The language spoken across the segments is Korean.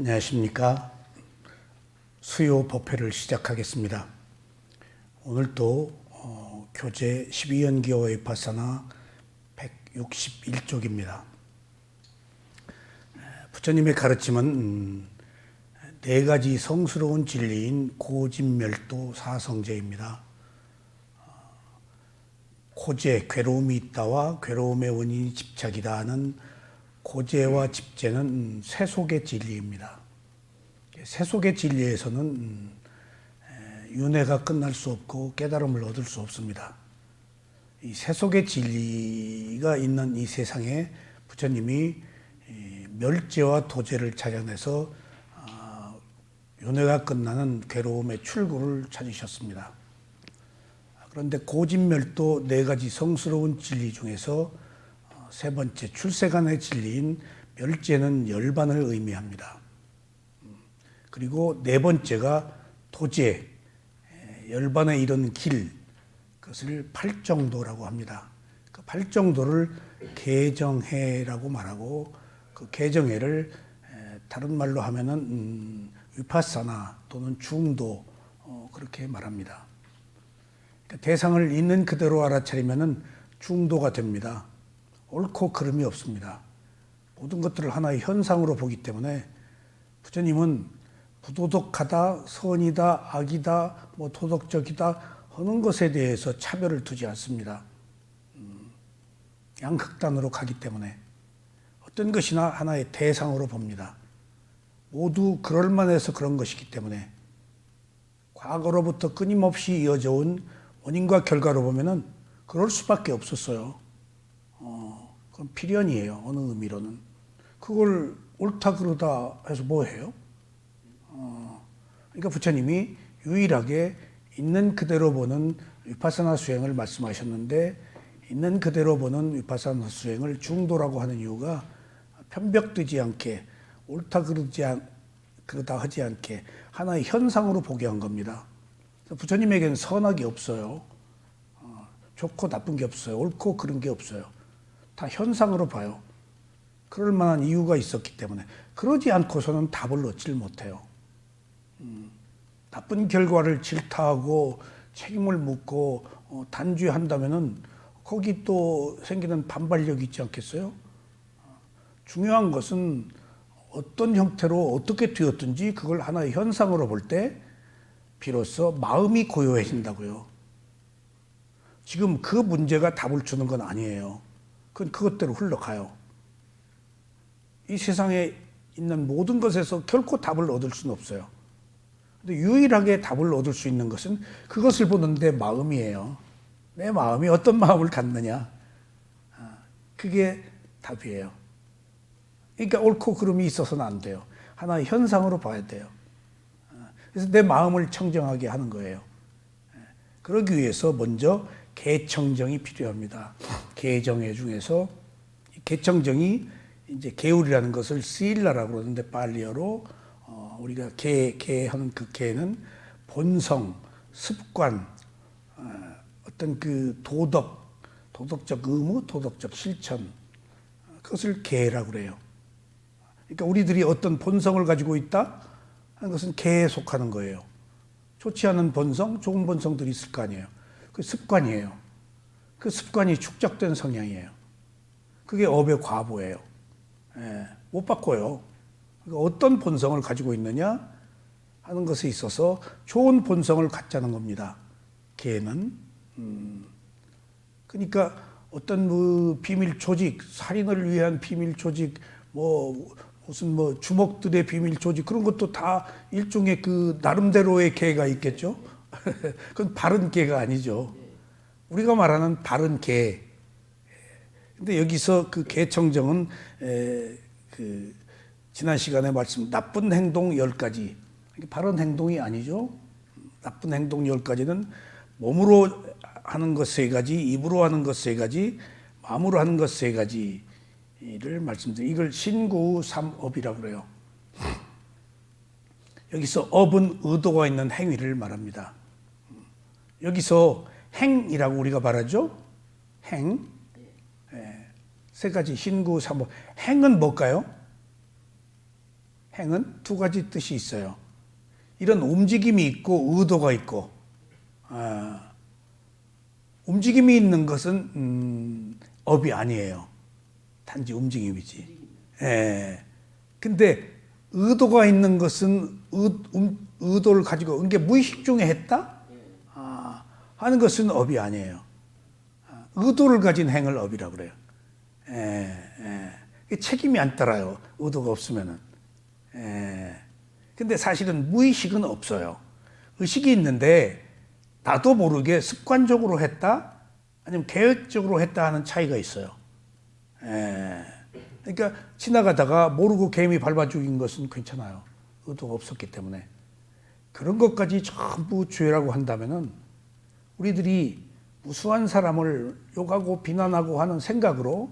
안녕하십니까. 수요 법회를 시작하겠습니다. 오늘도 교재 12연기어 위파사나 161쪽입니다. 부처님의 가르침은 네 가지 성스러운 진리인 고진멸도 사성제입니다. 고제, 괴로움이 있다와 괴로움의 원인이 집착이다 하는 고제와 집제는 세속의 진리입니다. 세속의 진리에서는 윤회가 끝날 수 없고 깨달음을 얻을 수 없습니다. 이 세속의 진리가 있는 이 세상에 부처님이 멸제와 도제를 찾아내서 윤회가 끝나는 괴로움의 출구를 찾으셨습니다. 그런데 고진멸도 네 가지 성스러운 진리 중에서 세 번째 출세간의 진리인 멸제는 열반을 의미합니다. 그리고 네 번째가 도제, 열반에 이른 길, 그것을 팔정도라고 합니다. 그 팔정도를 개정해라고 말하고 그 개정해를 다른 말로 하면은 위파사나 또는 중도 그렇게 말합니다. 그러니까 대상을 있는 그대로 알아차리면은 중도가 됩니다. 옳고 그름이 없습니다. 모든 것들을 하나의 현상으로 보기 때문에 부처님은 부도덕하다, 선이다, 악이다, 도덕적이다 하는 것에 대해서 차별을 두지 않습니다. 양극단으로 가기 때문에 어떤 것이나 하나의 대상으로 봅니다. 모두 그럴만해서 그런 것이기 때문에 과거로부터 끊임없이 이어져 온 원인과 결과로 보면은 그럴 수밖에 없었어요. 그건 필연이에요. 어느 의미로는. 그걸 옳다 그러다 해서 뭐 해요? 그러니까 부처님이 유일하게 있는 그대로 보는 위파사나 수행을 말씀하셨는데 있는 그대로 보는 위파사나 수행을 중도라고 하는 이유가 편벽되지 않게 옳다 그러다 하지 않게 하나의 현상으로 보게 한 겁니다. 부처님에게는 선악이 없어요. 좋고 나쁜 게 없어요. 옳고 그른 게 없어요. 다 현상으로 봐요. 그럴 만한 이유가 있었기 때문에 그러지 않고서는 답을 얻질 못해요. 나쁜 결과를 질타하고 책임을 묻고 단죄한다면은 거기 또 생기는 반발력이 있지 않겠어요? 중요한 것은 어떤 형태로 어떻게 되었든지 그걸 하나의 현상으로 볼 때 비로소 마음이 고요해진다고요. 지금 그 문제가 답을 주는 건 아니에요. 그건 그것대로 흘러가요. 이 세상에 있는 모든 것에서 결코 답을 얻을 수는 없어요. 근데 유일하게 답을 얻을 수 있는 것은 그것을 보는 내 마음이에요. 내 마음이 어떤 마음을 갖느냐. 그게 답이에요. 그러니까 옳고 그름이 있어서는 안 돼요. 하나의 현상으로 봐야 돼요. 그래서 내 마음을 청정하게 하는 거예요. 그러기 위해서 먼저 개청정이 필요합니다. 개정회 중에서 개청정이 이제 개울이라는 것을 시일라라고 그러는데 팔리어로 우리가 개하는 그 개는 본성, 습관, 어떤 그 도덕적 의무, 도덕적 실천 그것을 개라고 그래요. 그러니까 우리들이 어떤 본성을 가지고 있다 하는 것은 개에 속하는 거예요. 좋지 않은 본성, 좋은 본성들이 있을 거 아니에요. 그 습관이에요. 그 습관이 축적된 성향이에요. 그게 업의 과보예요. 못 바꿔요. 그러니까 어떤 본성을 가지고 있느냐 하는 것에 있어서 좋은 본성을 갖자는 겁니다. 개는. 그러니까 어떤 비밀 조직, 살인을 위한 비밀 조직, 무슨 주먹들의 비밀 조직 그런 것도 다 일종의 그 나름대로의 개가 있겠죠. 그건 바른 개가 아니죠. 우리가 말하는 바른 개. 근데 여기서 그 개청정은 그 지난 시간에 말씀 나쁜 행동 10가지. 바른 행동이 아니죠. 나쁜 행동 10가지는 몸으로 하는 것 3가지, 입으로 하는 것 3가지, 마음으로 하는 것 3가지를 말씀드려요. 이걸 신구 삼업이라고 그래요. 여기서 업은 의도가 있는 행위를 말합니다. 여기서 행이라고 우리가 말하죠. 행. 3가지 신구 삼업. 행은 뭘까요? 행은 두 가지 뜻이 있어요. 이런 움직임이 있고 의도가 있고, 움직임이 있는 것은 업이 아니에요. 단지 움직임이지. 예. 근데 의도가 있는 것은 의도를 가지고 이게 무의식 중에 했다 하는 것은 업이 아니에요. 의도를 가진 행을 업이라고 그래요. 책임이 안 따라요. 의도가 없으면은. 근데 사실은 무의식은 없어요. 의식이 있는데 나도 모르게 습관적으로 했다 아니면 계획적으로 했다 하는 차이가 있어요. 그러니까 지나가다가 모르고 개미 밟아 죽인 것은 괜찮아요. 의도가 없었기 때문에. 그런 것까지 전부 죄라고 한다면은 우리들이 무수한 사람을 욕하고 비난하고 하는 생각으로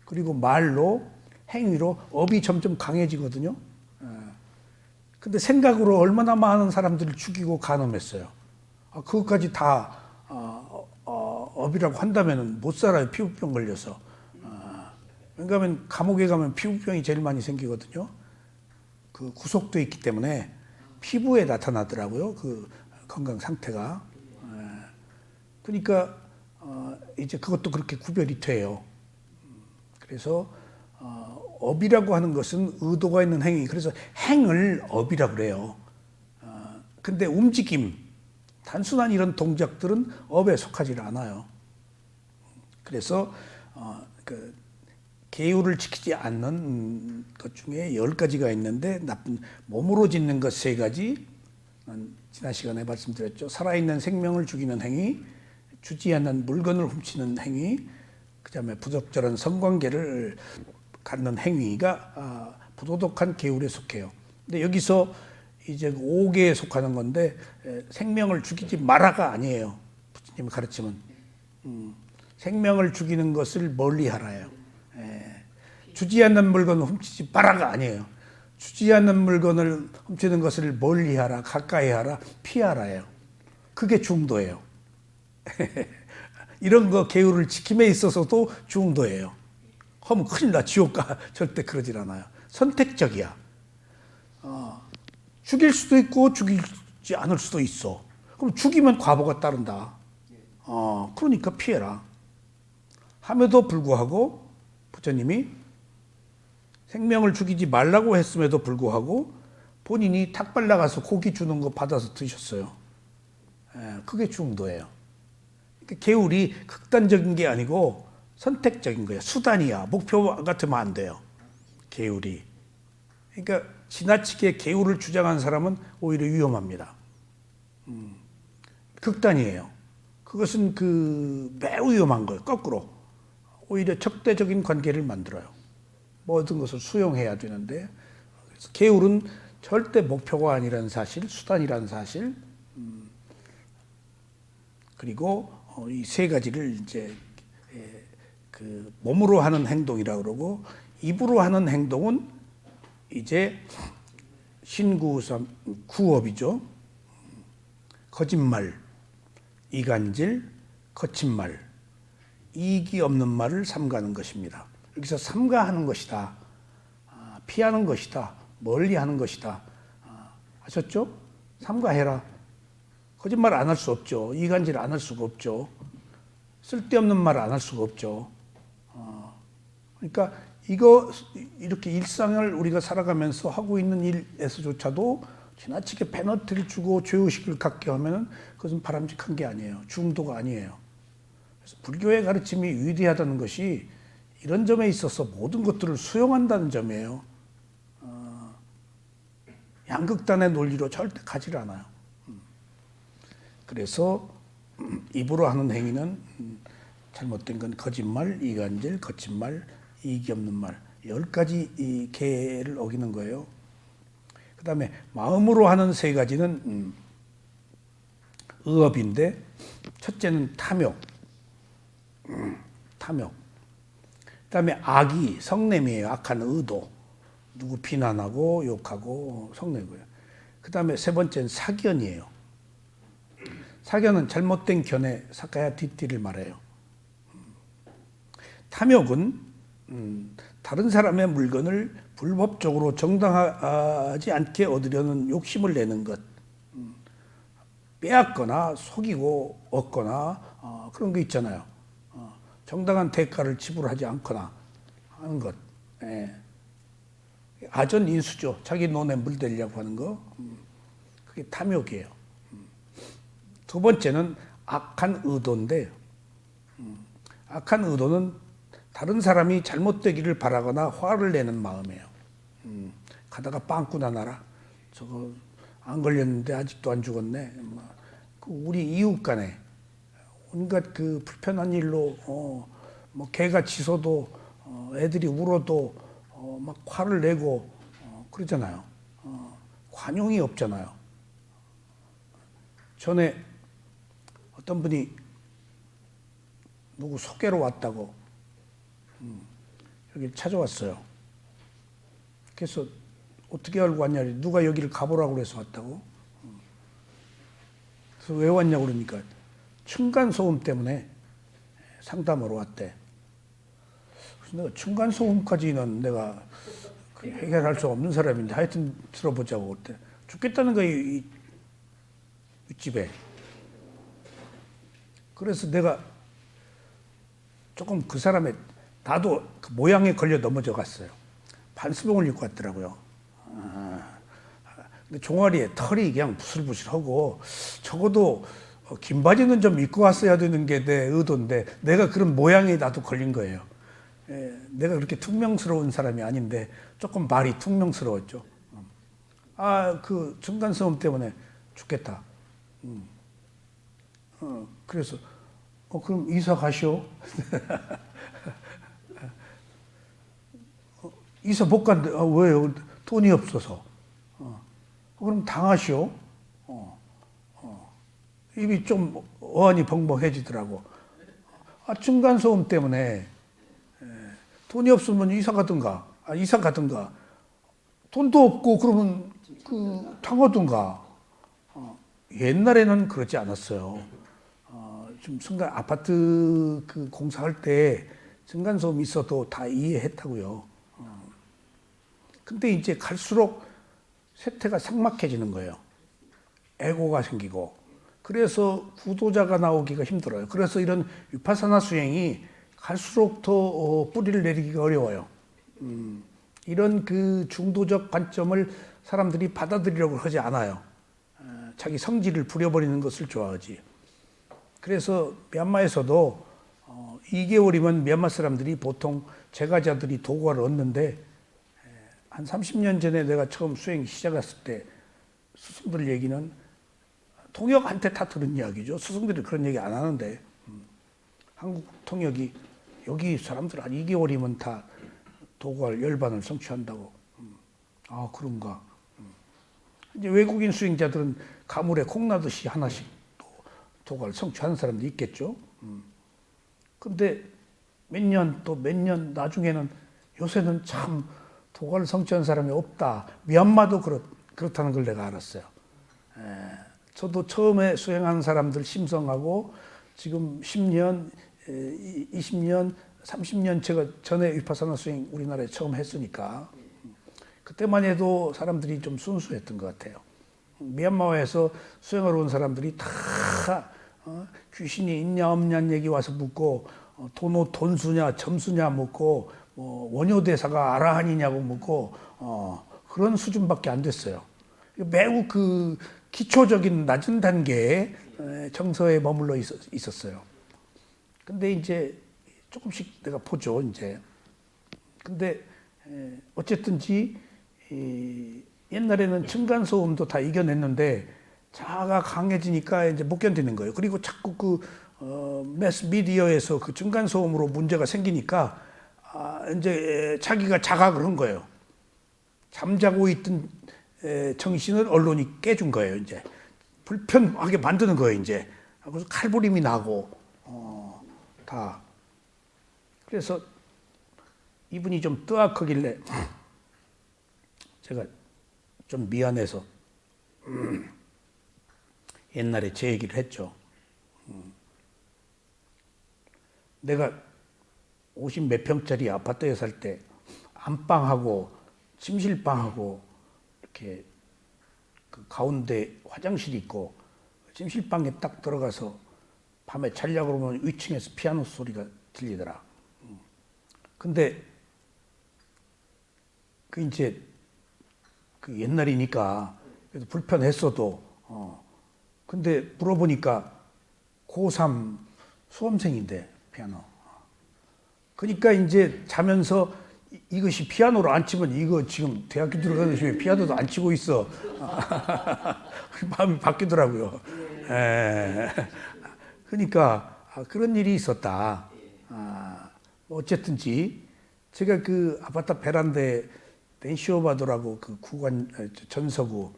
그리고 말로 행위로 업이 점점 강해지거든요. 근데 생각으로 얼마나 많은 사람들을 죽이고 간음했어요. 그것까지 다 업이라고 한다면은 못 살아요. 피부병 걸려서. 왜냐하면 감옥에 가면 피부병이 제일 많이 생기거든요. 그 구속돼 있기 때문에 피부에 나타나더라고요. 그 건강 상태가. 그러니까 이제 그것도 그렇게 구별이 돼요. 그래서 업이라고 하는 것은 의도가 있는 행위. 그래서 행을 업이라고 그래요. 근데 움직임, 단순한 이런 동작들은 업에 속하지 않아요. 그래서 그 계율을 지키지 않는 것 중에 10가지가 있는데 나쁜 몸으로 짓는 것 3가지. 지난 시간에 말씀드렸죠. 살아있는 생명을 죽이는 행위, 주지 않는 물건을 훔치는 행위, 그다음에 부적절한 성관계를 갖는 행위가 부도덕한 계율에 속해요. 근데 여기서 이제 5개에 속하는 건데 생명을 죽이지 마라가 아니에요. 부처님의 가르침은 생명을 죽이는 것을 멀리하라예요. 주지 않는 물건을 훔치지 마라가 아니에요. 주지 않는 물건을 훔치는 것을 멀리하라, 가까이하라, 피하라예요. 그게 중도예요. 이런 거 계율을 지킴에 있어서도 중도예요. 하면 큰일 나, 지옥 가. 절대 그러질 않아요. 선택적이야. 죽일 수도 있고 죽이지 않을 수도 있어. 그럼 죽이면 과보가 따른다. 그러니까 피해라. 함에도 불구하고 부처님이 생명을 죽이지 말라고 했음에도 불구하고 본인이 탁발 나가서 고기 주는 거 받아서 드셨어요. 그게 중도예요. 그러니까 계율이 극단적인 게 아니고 선택적인 거예요. 수단이야. 목표 같으면 안 돼요. 계율이. 그러니까 지나치게 계율을 주장한 사람은 오히려 위험합니다. 극단이에요. 그것은 매우 위험한 거예요. 거꾸로. 오히려 적대적인 관계를 만들어요. 모든 것을 수용해야 되는데, 그래서 계율은 절대 목표가 아니라는 사실, 수단이라는 사실, 그리고 이 3가지를 이제 몸으로 하는 행동이라고 그러고, 입으로 하는 행동은 이제 구업이죠. 거짓말, 이간질, 거친 말, 이익이 없는 말을 삼가는 것입니다. 여기서 삼가하는 것이다. 피하는 것이다. 멀리하는 것이다. 아셨죠? 삼가해라. 거짓말 안 할 수 없죠. 이간질 안 할 수가 없죠. 쓸데없는 말 안 할 수가 없죠. 그러니까 이렇게 일상을 우리가 살아가면서 하고 있는 일에서조차도 지나치게 페널티를 주고 죄의식을 갖게 하면 그것은 바람직한 게 아니에요. 중도가 아니에요. 그래서 불교의 가르침이 위대하다는 것이 이런 점에 있어서 모든 것들을 수용한다는 점이에요. 양극단의 논리로 절대 가지 않아요. 그래서 입으로 하는 행위는 잘못된 건 거짓말, 이간질, 거친 말, 이익이 없는 말 10가지 이 계를 어기는 거예요. 그 다음에 마음으로 하는 3가지는 의업인데 첫째는 탐욕. 탐욕. 그 다음에 악이 성냄이에요. 악한 의도. 누구 비난하고 욕하고 성내고요. 그 다음에 3번째는 사견이에요. 사견은 잘못된 견해, 사카야 뒷뒤를 말해요. 탐욕은 다른 사람의 물건을 불법적으로 정당하지 않게 얻으려는 욕심을 내는 것, 빼앗거나 속이고 얻거나 그런 거 있잖아요. 정당한 대가를 지불하지 않거나 하는 것. 예. 아전인수죠. 자기 논에 물대려고 하는 거. 그게 탐욕이에요. 두 번째는 악한 의도인데, 악한 의도는 다른 사람이 잘못되기를 바라거나 화를 내는 마음이에요. 가다가 빵꾸나 나라. 저거 안 걸렸는데 아직도 안 죽었네. 우리 이웃 간에 온갖 그 불편한 일로 뭐 개가 짖어도 애들이 울어도 막 화를 내고 그러잖아요. 관용이 없잖아요. 전에 어떤 분이 누구 소개로 왔다고 여기 찾아왔어요. 그래서 어떻게 알고 왔냐, 누가 여기를 가보라고 그래서 왔다고. 그래서 왜 왔냐고 그러니까 층간소음 때문에 상담하러 왔대. 그래서 내가 층간소음까지는 내가 해결할 수 없는 사람인데 하여튼 들어보자고 그때. 죽겠다는 거예요, 이 집에. 그래서 내가 조금 그 사람의, 나도 그 모양에 걸려 넘어져 갔어요. 반스봉을 입고 왔더라고요. 근데 종아리에 털이 그냥 부슬부슬하고, 적어도 긴 바지는 좀 입고 왔어야 되는 게 내 의도인데, 내가 그런 모양에 나도 걸린 거예요. 내가 그렇게 퉁명스러운 사람이 아닌데 조금 말이 퉁명스러웠죠. 그 층간소음 때문에 죽겠다. 그래서 그럼 이사 가시오. 이사 못 간대. 왜요? 돈이 없어서. 그럼 당하시오. 입이 좀 어안이 벙벙해지더라고. 층간소음 때문에 돈이 없으면 이사 가든가, 돈도 없고 그러면 당하든가. 옛날에는 그렇지 않았어요. 좀 순간 아파트 그 공사할 때 층간소음 있어도 다 이해했다고요. 근데 이제 갈수록 세태가 삭막해지는 거예요. 에고가 생기고. 그래서 구도자가 나오기가 힘들어요. 그래서 이런 위파사나 수행이 갈수록 더 뿌리를 내리기가 어려워요. 이런 그 중도적 관점을 사람들이 받아들이려고 하지 않아요. 자기 성질을 부려버리는 것을 좋아하지. 그래서 미얀마에서도 2개월이면 미얀마 사람들이 보통 제가자들이 도구를 얻는데, 한 30년 전에 내가 처음 수행 시작했을 때 스승들 얘기는 통역한테 다 들은 이야기죠. 스승들이 그런 얘기 안 하는데, 한국 통역이 여기 사람들 한 2개월이면 다 도구할 열반을 성취한다고. 그런가. 이제 외국인 수행자들은 가물에 콩 나듯이 하나씩 도구를 성취하는 사람도 있겠죠. 근데 몇 년 나중에는 요새는 참 도구를 성취한 사람이 없다. 미얀마도 그렇다는 걸 내가 알았어요. 저도 처음에 수행하는 사람들 심성하고 지금 10년, 20년, 30년 제가 전에 위파사나 수행 우리나라에 처음 했으니까 그때만 해도 사람들이 좀 순수했던 것 같아요. 미얀마에서 수행하러 온 사람들이 다 귀신이 있냐 없냐는 얘기 와서 묻고, 돈수냐 점수냐 묻고, 원효대사가 아라한이냐고 묻고, 그런 수준밖에 안 됐어요. 매우 그 기초적인 낮은 단계의 정서에 머물러 있었어요. 근데 이제 조금씩 내가 보죠, 이제. 근데 어쨌든지 옛날에는 층간소음도 다 이겨냈는데 자아가 강해지니까 이제 못 견디는 거예요. 그리고 자꾸 그 매스 미디어에서 그 층간소음으로 문제가 생기니까 이제 자기가 자각을 한 거예요. 잠자고 있던 정신을 언론이 깨준 거예요. 이제 불편하게 만드는 거예요. 이제 그래서 칼부림이 나고 다. 그래서 이분이 좀 뜨악하길래 제가 좀 미안해서 옛날에 제 얘기를 했죠. 내가 50몇 평짜리 아파트에 살 때 안방하고 침실방하고 이렇게 그 가운데 화장실이 있고 침실방에 딱 들어가서 밤에 자려고 그러면 위층에서 피아노 소리가 들리더라. 근데 그 이제 그 옛날이니까 그래도 불편했어도 근데 물어보니까 고3 수험생인데 피아노. 그러니까 이제 자면서 이것이 피아노를 안 치면 이거 지금 대학교 들어가서 왜 피아노도 안 치고 있어. 마음이 바뀌더라고요. 에. 그러니까 그런 일이 있었다. 뭐 어쨌든지 제가 그 아파트 베란다에 댄시오바도라고 그 구간 전서구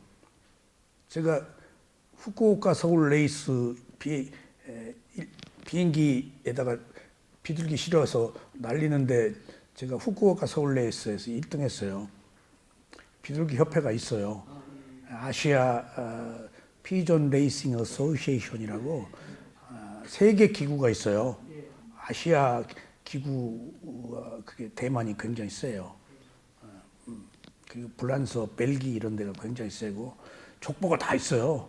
제가 후쿠오카 서울 레이스 비행기에다가 비둘기 실어서 날리는데 제가 후쿠오카 서울 레이스에서 1등 했어요. 비둘기 협회가 있어요. 아시아 피존 레이싱 어소시에이션이라고 세계 기구가 있어요. 아시아 기구가 그게 대만이 굉장히 세요. 그리고 프랑스, 벨기 이런 데가 굉장히 세고 족보가 다 있어요.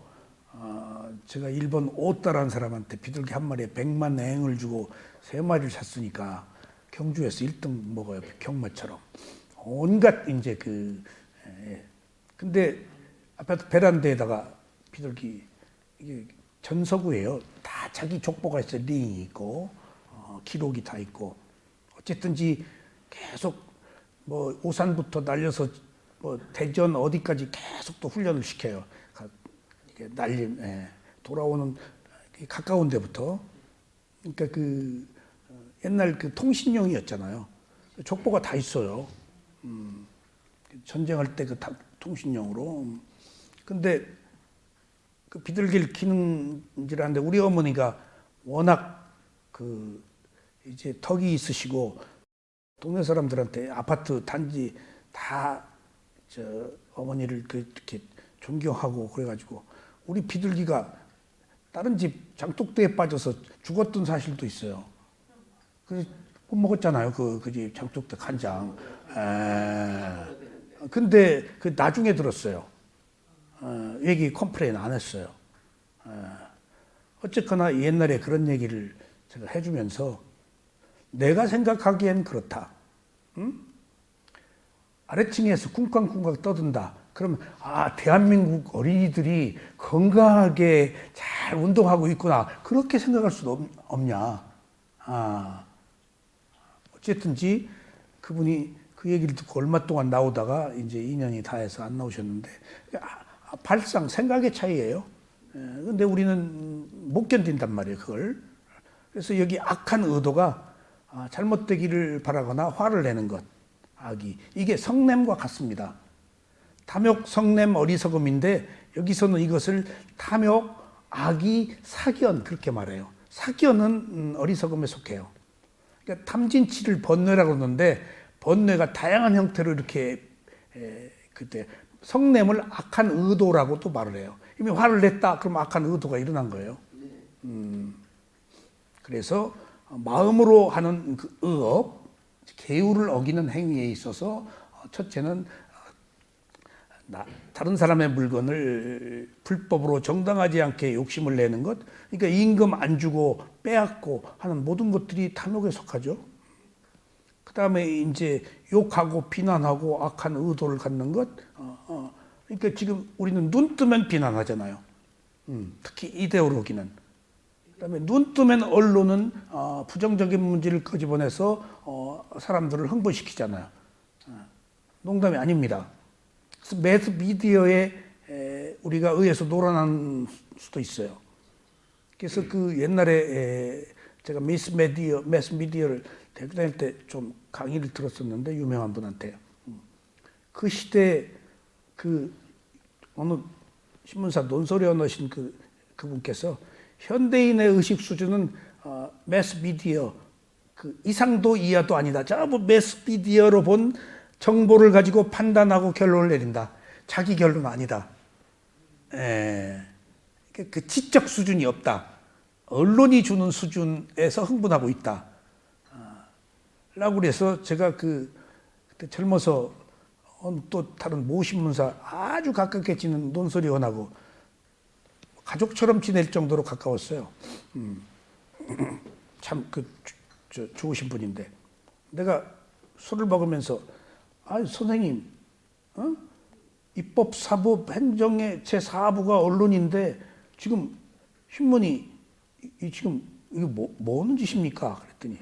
제가 일본 오따라는 사람한테 비둘기 한 마리에 100만 엔을 주고 3마리를 샀으니까 경주에서 1등 먹어요. 경마처럼. 온갖 이제 근데 아파트 베란다에다가 비둘기 이게 전서구예요. 다 자기 족보가 있어요. 링이 있고 기록이 다 있고 어쨌든지 계속 뭐 오산부터 날려서 뭐 대전 어디까지 계속 또 훈련을 시켜요. 이게 날림 돌아오는 가까운 데부터. 그러니까 그 옛날 그 통신용이었잖아요. 족보가 다 있어요. 전쟁할 때 그 통신용으로. 근데 그 비둘기를 키는지라는데 우리 어머니가 워낙 그 이제 덕이 있으시고 동네 사람들한테 아파트 단지 다 저 어머니를 그렇게 존경하고 그래가지고 우리 비둘기가 다른 집 장독대에 빠져서 죽었던 사실도 있어요. 그래서 못 먹었잖아요. 그 집 장독대 간장. 근데 그 나중에 들었어요. 얘기 컴플레인 안 했어요. 어쨌거나 옛날에 그런 얘기를 제가 해주면서 내가 생각하기엔 그렇다. 응? 아래층에서 쿵쾅쿵쾅 떠든다. 그러면 대한민국 어린이들이 건강하게 잘 운동하고 있구나. 그렇게 생각할 수도 없냐. 어쨌든지 그분이 그 얘기를 듣고 얼마 동안 나오다가 이제 2년이 다 해서 안 나오셨는데 발상 생각의 차이예요. 근데 우리는 못 견딘단 말이에요, 그걸. 그래서 여기 악한 의도가 잘못되기를 바라거나 화를 내는 것, 악이. 이게 성냄과 같습니다. 탐욕, 성냄, 어리석음인데 여기서는 이것을 탐욕, 악의, 사견 그렇게 말해요. 사견은 어리석음에 속해요. 그러니까 탐진치를 번뇌라고 그러는데 번뇌가 다양한 형태로 이렇게 그때 성냄을 악한 의도라고도 말을 해요. 이미 화를 냈다 그러면 악한 의도가 일어난 거예요. 그래서 마음으로 하는 그 의업, 계율을 어기는 행위에 있어서 첫째는 다른 사람의 물건을 불법으로 정당하지 않게 욕심을 내는 것, 그러니까 임금 안 주고 빼앗고 하는 모든 것들이 탐욕에 속하죠. 그 다음에 이제 욕하고 비난하고 악한 의도를 갖는 것, 그러니까 지금 우리는 눈 뜨면 비난하잖아요. 특히 이데올로기는. 그다음에 눈 뜨면 언론은 부정적인 문제를 끄집어내서 사람들을 흥분시키잖아요. 농담이 아닙니다. 그래서 매스 미디어에 우리가 의해서 놀아난 수도 있어요. 그래서 그 옛날에 제가 매스 미디어를 대학교 다닐 때 좀 강의를 들었었는데 유명한 분한테 그 시대 그 어느 신문사 논설위에 넣으신 그분께서 현대인의 의식 수준은 매스 미디어 그 이상도 이하도 아니다. 전부 매스 미디어로 본 정보를 가지고 판단하고 결론을 내린다. 자기 결론 아니다. 그 지적 수준이 없다. 언론이 주는 수준에서 흥분하고 있다. 라고 그래서 제가 그 그때 젊어서 또 다른 모신문사 아주 가깝게 지는 논설위원하고 가족처럼 지낼 정도로 가까웠어요. 참 좋으신 분인데 내가 술을 먹으면서 선생님, 입법, 사법, 행정의 제4부가 언론인데 지금 신문이 지금 이거 뭐 하는 짓입니까? 그랬더니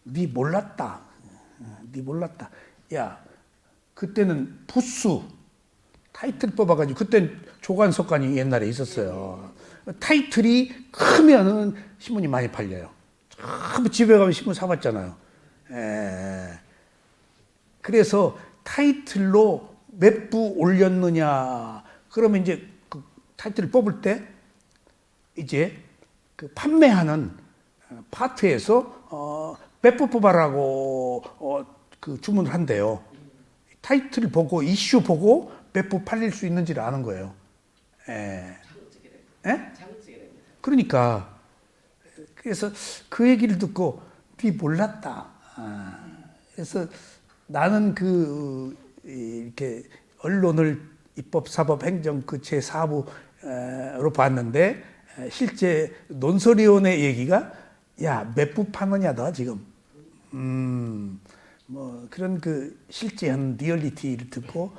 네 몰랐다. 야, 그때는 부수 타이틀 뽑아가지고 그때 조간석관이 옛날에 있었어요. 타이틀이 크면은 신문이 많이 팔려요. 전부 집에 가면 신문 사봤잖아요. 그래서 타이틀로 몇 부 올렸느냐. 그러면 이제 그 타이틀을 뽑을 때 이제 그 판매하는 파트에서 몇 부 뽑아라고 그 주문을 한대요. 타이틀 보고 이슈 보고 몇 부 팔릴 수 있는지를 아는 거예요. 그러니까 그래서 그 얘기를 듣고 네 몰랐다. 그래서 나는 이렇게 언론을 입법, 사법, 행정 그 제4부로 봤는데 실제 논설위원회 얘기가 야, 몇 부 파느냐 너 지금. 뭐 그런 실제한 리얼리티를 듣고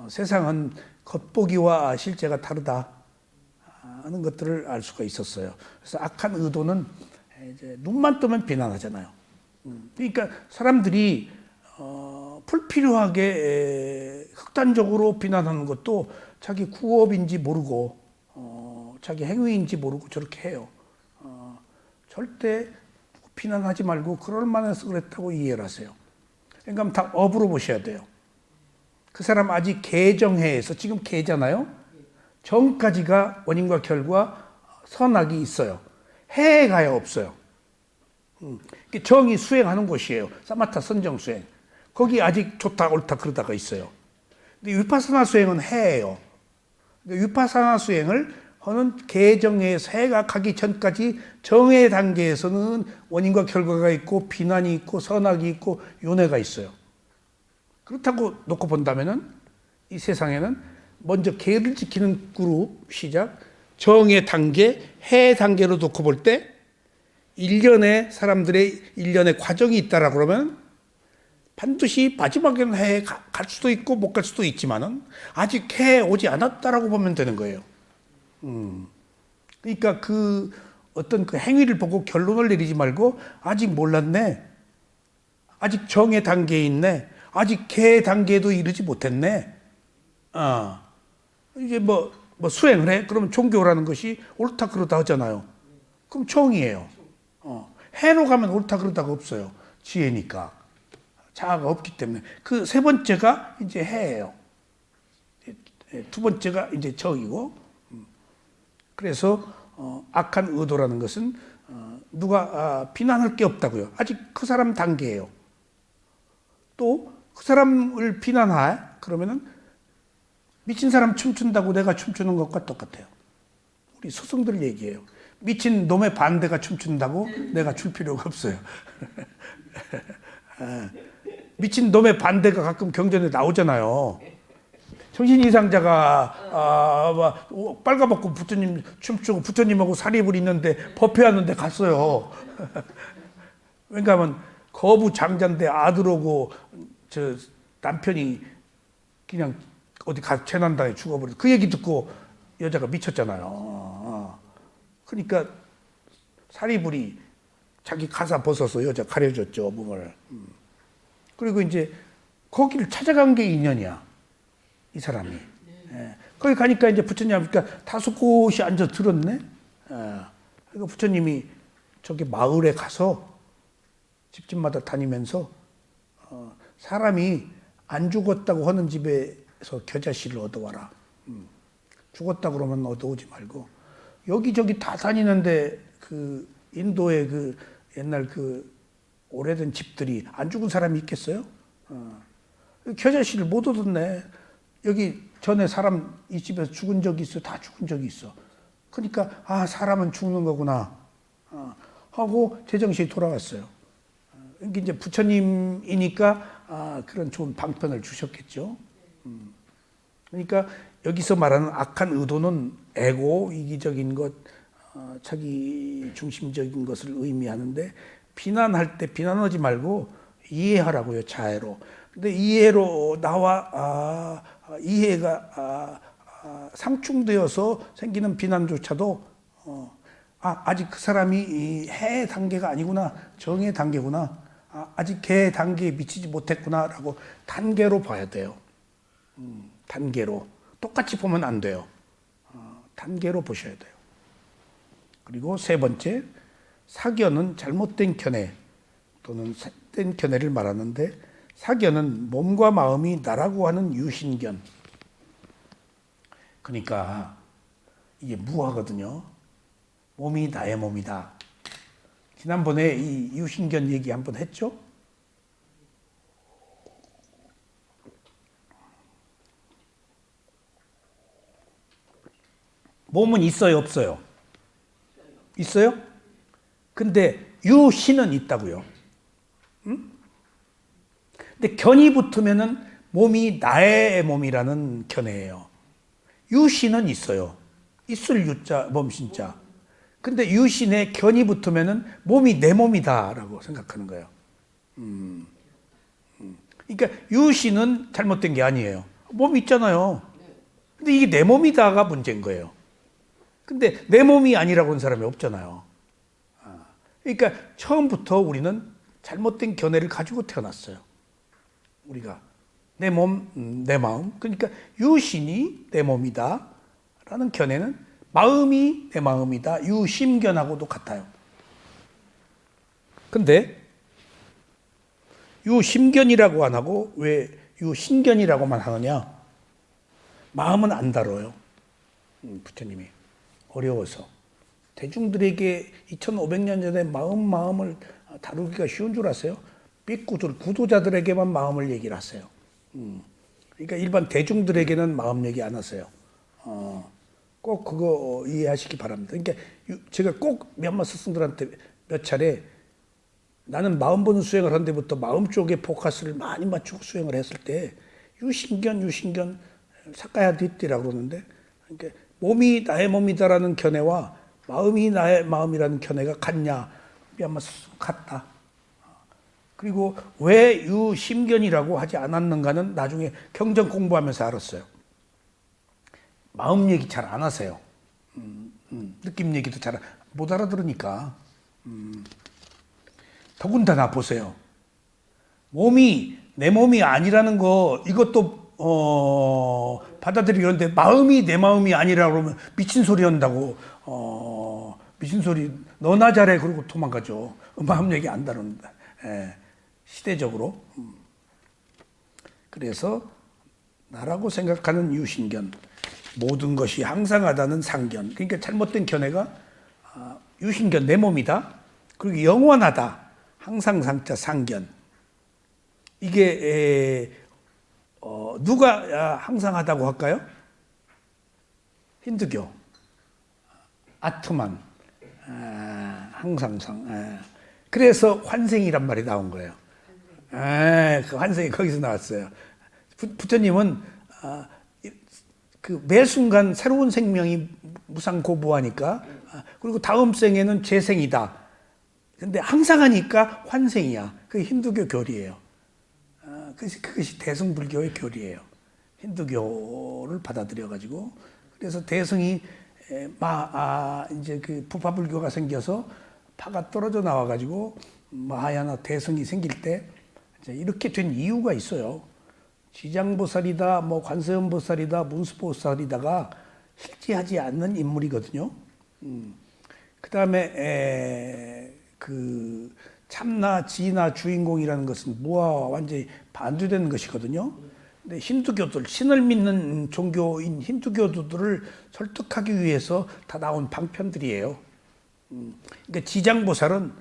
세상은 겉보기와 실제가 다르다 하는 것들을 알 수가 있었어요. 그래서 악한 의도는 이제 눈만 뜨면 비난하잖아요. 그러니까 사람들이 불필요하게 극단적으로 비난하는 것도 자기 구업인지 모르고 자기 행위인지 모르고 저렇게 해요. 절대 비난하지 말고 그럴 만해서 그랬다고 이해를 하세요. 그러니까 다 업으로 보셔야 돼요. 그 사람 아직 개정해에서 지금 개잖아요. 정까지가 원인과 결과 선악이 있어요. 해에 가야 없어요. 정이 수행하는 곳이에요. 사마타 선정 수행. 거기 아직 좋다 옳다 그러다가 있어요. 근데 위파사나 수행은 해예요. 위파사나 수행을 하는 개정에서 해가 가기 전까지 정의 단계에서는 원인과 결과가 있고 비난이 있고 선악이 있고 윤회가 있어요. 그렇다고 놓고 본다면은 이 세상에는 먼저 계를 지키는 그룹 시작, 정의 단계, 해 단계로 놓고 볼 때 1년의 사람들의 1년의 과정이 있다라고 그러면 반드시 마지막에는 해에 갈 수도 있고 못 갈 수도 있지만은 아직 해에 오지 않았다라고 보면 되는 거예요. 그러니까 어떤 행위를 보고 결론을 내리지 말고 아직 몰랐네. 아직 정의 단계에 있네. 아직 개 단계에도 이르지 못했네. 이제 뭐 수행을 해? 그러면 종교라는 것이 옳다 그러다 하잖아요. 그럼 정이에요. 해로 가면 옳다 그러다가 없어요. 지혜니까. 자아가 없기 때문에. 그 세 번째가 이제 해예요. 두 번째가 이제 정이고. 그래서 악한 의도라는 것은 누가 비난할 게 없다고요. 아직 그 사람 단계예요. 또 그 사람을 비난해 그러면은 미친 사람 춤춘다고 내가 춤추는 것과 똑같아요. 우리 스승들 얘기예요. 미친 놈의 반대가 춤춘다고 내가 출 필요가 없어요. 미친 놈의 반대가 가끔 경전에 나오잖아요. 정신 이상자가 빨가벗고 부처님 춤추고 부처님하고 사립을 있는데 법회하는데 갔어요. 왜냐하면 거부 장자인데 아들 오고 저 남편이 그냥 어디 가서 재난당해 죽어버려서 그 얘기 듣고 여자가 미쳤잖아요. 그러니까 사리불이 자기 가사 벗어서 여자 가려줬죠, 몸을. 그리고 이제 거기를 찾아간 게 인연이야, 이 사람이. 거기 가니까 이제 부처님 하니까 다섯 곳이 앉아 들었네. 그리고 부처님이 저기 마을에 가서 집집마다 다니면서 사람이 안 죽었다고 하는 집에서 겨자씨를 얻어와라. 죽었다 그러면 얻어오지 말고 여기저기 다 다니는데 그 인도의 그 옛날 그 오래된 집들이 안 죽은 사람이 있겠어요? 겨자씨를 못 얻었네. 여기 전에 사람 이 집에서 죽은 적이 있어. 다 죽은 적이 있어. 그러니까 사람은 죽는 거구나 하고 제정신이 돌아왔어요. 이제 부처님이니까 그런 좋은 방편을 주셨겠죠. 그러니까 여기서 말하는 악한 의도는 에고, 이기적인 것, 자기 중심적인 것을 의미하는데, 비난할 때 비난하지 말고 이해하라고요, 자애로. 근데 이해로 나와 이해가 상충되어서 생기는 비난조차도 아직 그 사람이 해 단계가 아니구나, 정의 단계구나, 아직 개 단계에 미치지 못했구나라고 단계로 봐야 돼요. 단계로. 똑같이 보면 안 돼요. 단계로 보셔야 돼요. 그리고 세 번째, 사견은 잘못된 견해 또는 삿된 견해를 말하는데, 사견은 몸과 마음이 나라고 하는 유신견. 그러니까 이게 무하거든요. 몸이 나의 몸이다. 지난번에 이 유신견 얘기 한번 했죠? 몸은 있어요, 없어요? 있어요? 근데 유신은 있다고요. 응? 근데 견이 붙으면은 몸이 나의 몸이라는 견해예요. 유신은 있어요. 있을 유자, 몸신자. 근데 유신에 견이 붙으면은 몸이 내 몸이다라고 생각하는 거예요. 그러니까 유신은 잘못된 게 아니에요. 몸이 있잖아요. 근데 이게 내 몸이다가 문제인 거예요. 근데 내 몸이 아니라고 하는 사람이 없잖아요. 그러니까 처음부터 우리는 잘못된 견해를 가지고 태어났어요. 우리가 내 몸, 내 마음. 그러니까 유신이 내 몸이다 라는 견해는 마음이 내 마음이다, 유심견하고도 같아요. 근데 유심견이라고 안 하고 왜 유신견이라고만 하느냐? 마음은 안 다뤄요. 부처님이 어려워서. 대중들에게 2500년 전에 마음을 다루기가 쉬운 줄 아세요? 삐꾸들, 구도자들에게만 마음을 얘기를 하세요. 그러니까 일반 대중들에게는 마음 얘기 안 하세요. 꼭 그거 이해하시기 바랍니다. 그러니까 제가 꼭 미얀마 스승들한테 몇 차례 나는 마음 보는 수행을 한 데부터 마음 쪽에 포커스를 많이 맞추고 수행을 했을 때 유신견 사카야 뒷띠라고 그러는데, 그러니까 몸이 나의 몸이다라는 견해와 마음이 나의 마음이라는 견해가 같냐? 미얀마 스승 같다. 그리고 왜 유심견이라고 하지 않았는가는 나중에 경전 공부하면서 알았어요. 마음 얘기 잘 안 하세요. 느낌 얘기도 잘 못 알아들으니까. 더군다나 보세요. 몸이 내 몸이 아니라는 거, 이것도 받아들이는데 마음이 내 마음이 아니라고 그러면 미친 소리 한다고, 미친 소리 너나 잘해 그러고 도망가죠. 마음 얘기 안 다룬다. 시대적으로. 그래서 나라고 생각하는 유신견, 모든 것이 항상하다는 상견. 그러니까 잘못된 견해가 유신견, 내 몸이다. 그리고 영원하다. 항상 상자 상견. 이게 누가 항상하다고 할까요? 힌두교. 아트만. 항상상. 그래서 환생이란 말이 나온 거예요. 그 환생이 거기서 나왔어요. 부처님은 그 매 순간 새로운 생명이 무상고부하니까, 그리고 다음 생에는 재생이다. 근데 항상 하니까 환생이야. 그게 힌두교 교리예요. 그것이 대승불교의 교리예요. 힌두교를 받아들여가지고, 그래서 대승이 이제 그 부파불교가 생겨서 파가 떨어져 나와가지고 마하야나 대승이 생길 때 이제 이렇게 된 이유가 있어요. 지장보살이다, 뭐 관세음보살이다, 문수보살이다가 실제하지 않는 인물이거든요. 그 다음에 그 참나, 지나, 주인공이라는 것은 무아와 완전히 반대되는 것이거든요. 근데 힌두교들, 신을 믿는 종교인 힌두교도들을 설득하기 위해서 다 나온 방편들이에요. 그러니까 지장보살은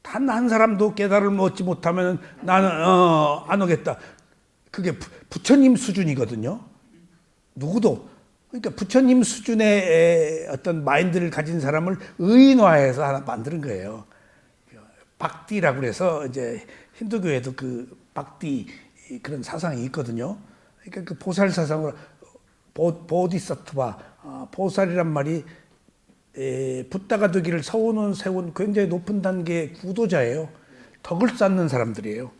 단 한 사람도 깨달음을 얻지 못하면 나는 안 오겠다. 그게 부처님 수준이거든요. 누구도. 그러니까 부처님 수준의 어떤 마인드를 가진 사람을 의인화해서 하나 만드는 거예요. 박디라고 그래서 이제 힌두교에도 그 박디 그런 사상이 있거든요. 그러니까 그 보살 사상으로 보디사트바, 보살이란 말이 붓다가 되기를 서운은 세운 굉장히 높은 단계의 구도자예요. 덕을 쌓는 사람들이에요.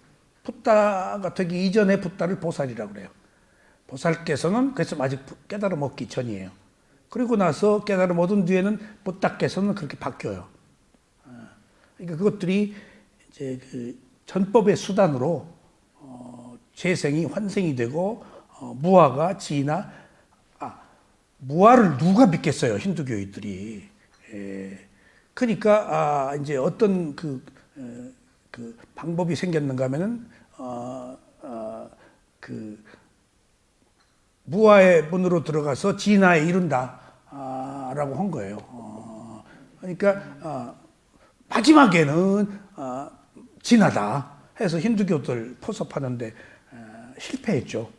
붓다가 되기 이전에 붓다를 보살이라고 그래요. 보살께서는 그래서 아직 깨달음 얻기 전이에요. 그리고 나서 깨달음 얻은 뒤에는 붓다께서는 그렇게 바뀌어요. 그러니까 그것들이 이제 그 전법의 수단으로 재생이 환생이 되고 무아가 지나 무아를 누가 믿겠어요, 힌두교인들이. 그러니까 이제 어떤 그 방법이 생겼는가 하면은 그 무아의 문으로 들어가서 진화에 이른다 라고 한 거예요. 그러니까 마지막에는 진화다 해서 힌두교들 포섭하는데 실패했죠.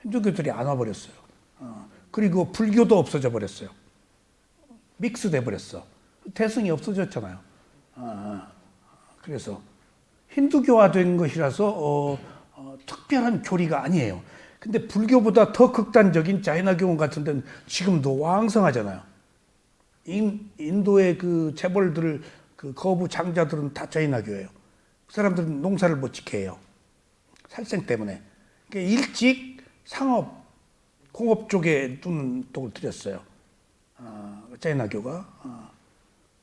힌두교들이 안 와버렸어요. 그리고 불교도 없어져 버렸어요. 믹스돼 버렸어. 대승이 없어졌잖아요. 그래서 힌두교화된 것이라서 특별한 교리가 아니에요. 근데 불교보다 더 극단적인 자이나교 같은 데는 지금도 왕성하잖아요. 인도의 그 재벌들, 그 거부 장자들은 다 자이나교예요. 그 사람들은 농사를 못 짓게 해요. 살생 때문에. 그러니까 일찍 상업, 공업 쪽에 눈독을 들였어요. 자이나교가.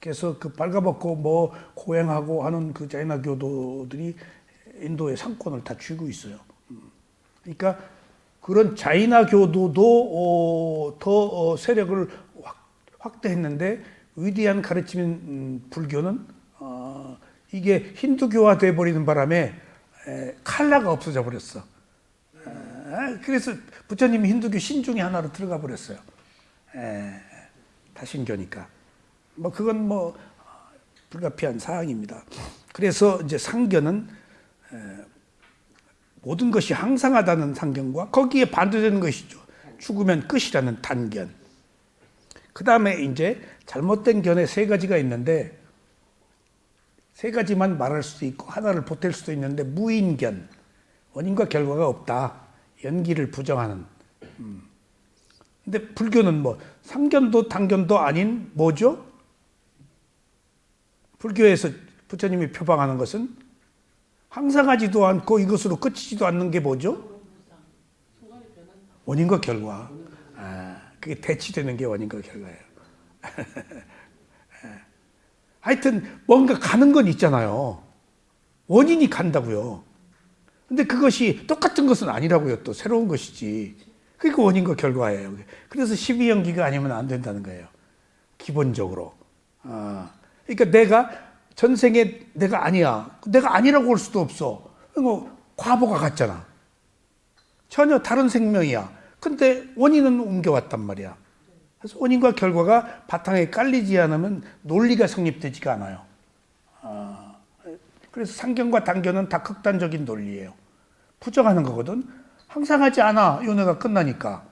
그래서 그 발가벗고 뭐 고행하고 하는 그 자이나교도들이 인도의 상권을 다 쥐고 있어요. 그러니까 그런 자이나교도도 더 세력을 확대했는데 위대한 가르침인 불교는 이게 힌두교화 돼 버리는 바람에 칼라가 없어져 버렸어. 그래서 부처님이 힌두교 신중에 하나로 들어가 버렸어요. 다신교니까. 뭐 그건 뭐 불가피한 사항입니다. 그래서 이제 상견은 모든 것이 항상하다는 상견과 거기에 반대되는 것이죠. 죽으면 끝이라는 단견. 그 다음에 이제 잘못된 견에 세 가지가 있는데 세 가지만 말할 수도 있고 하나를 보탤 수도 있는데 무인견, 원인과 결과가 없다. 연기를 부정하는. 근데 불교는 뭐 상견도 단견도 아닌 뭐죠? 불교에서 부처님이 표방하는 것은 항상하지도 않고 이것으로 끝이지도 않는 게 뭐죠? 원인과 결과. 그게 대치되는 게 원인과 결과예요. 하여튼 뭔가 가는 건 있잖아요. 원인이 간다고요. 근데 그것이 똑같은 것은 아니라고요. 또 새로운 것이지. 그러니까 원인과 결과예요. 그래서 12연기가 아니면 안 된다는 거예요. 기본적으로. 그러니까 내가 전생에 내가 아니야. 내가 아니라고 할 수도 없어. 과보가 같잖아. 전혀 다른 생명이야. 근데 원인은 옮겨왔단 말이야. 그래서 원인과 결과가 바탕에 깔리지 않으면 논리가 성립되지가 않아요. 그래서 상견과 단견은 다 극단적인 논리예요. 부정하는 거거든. 항상하지 않아. 윤회가 끝나니까.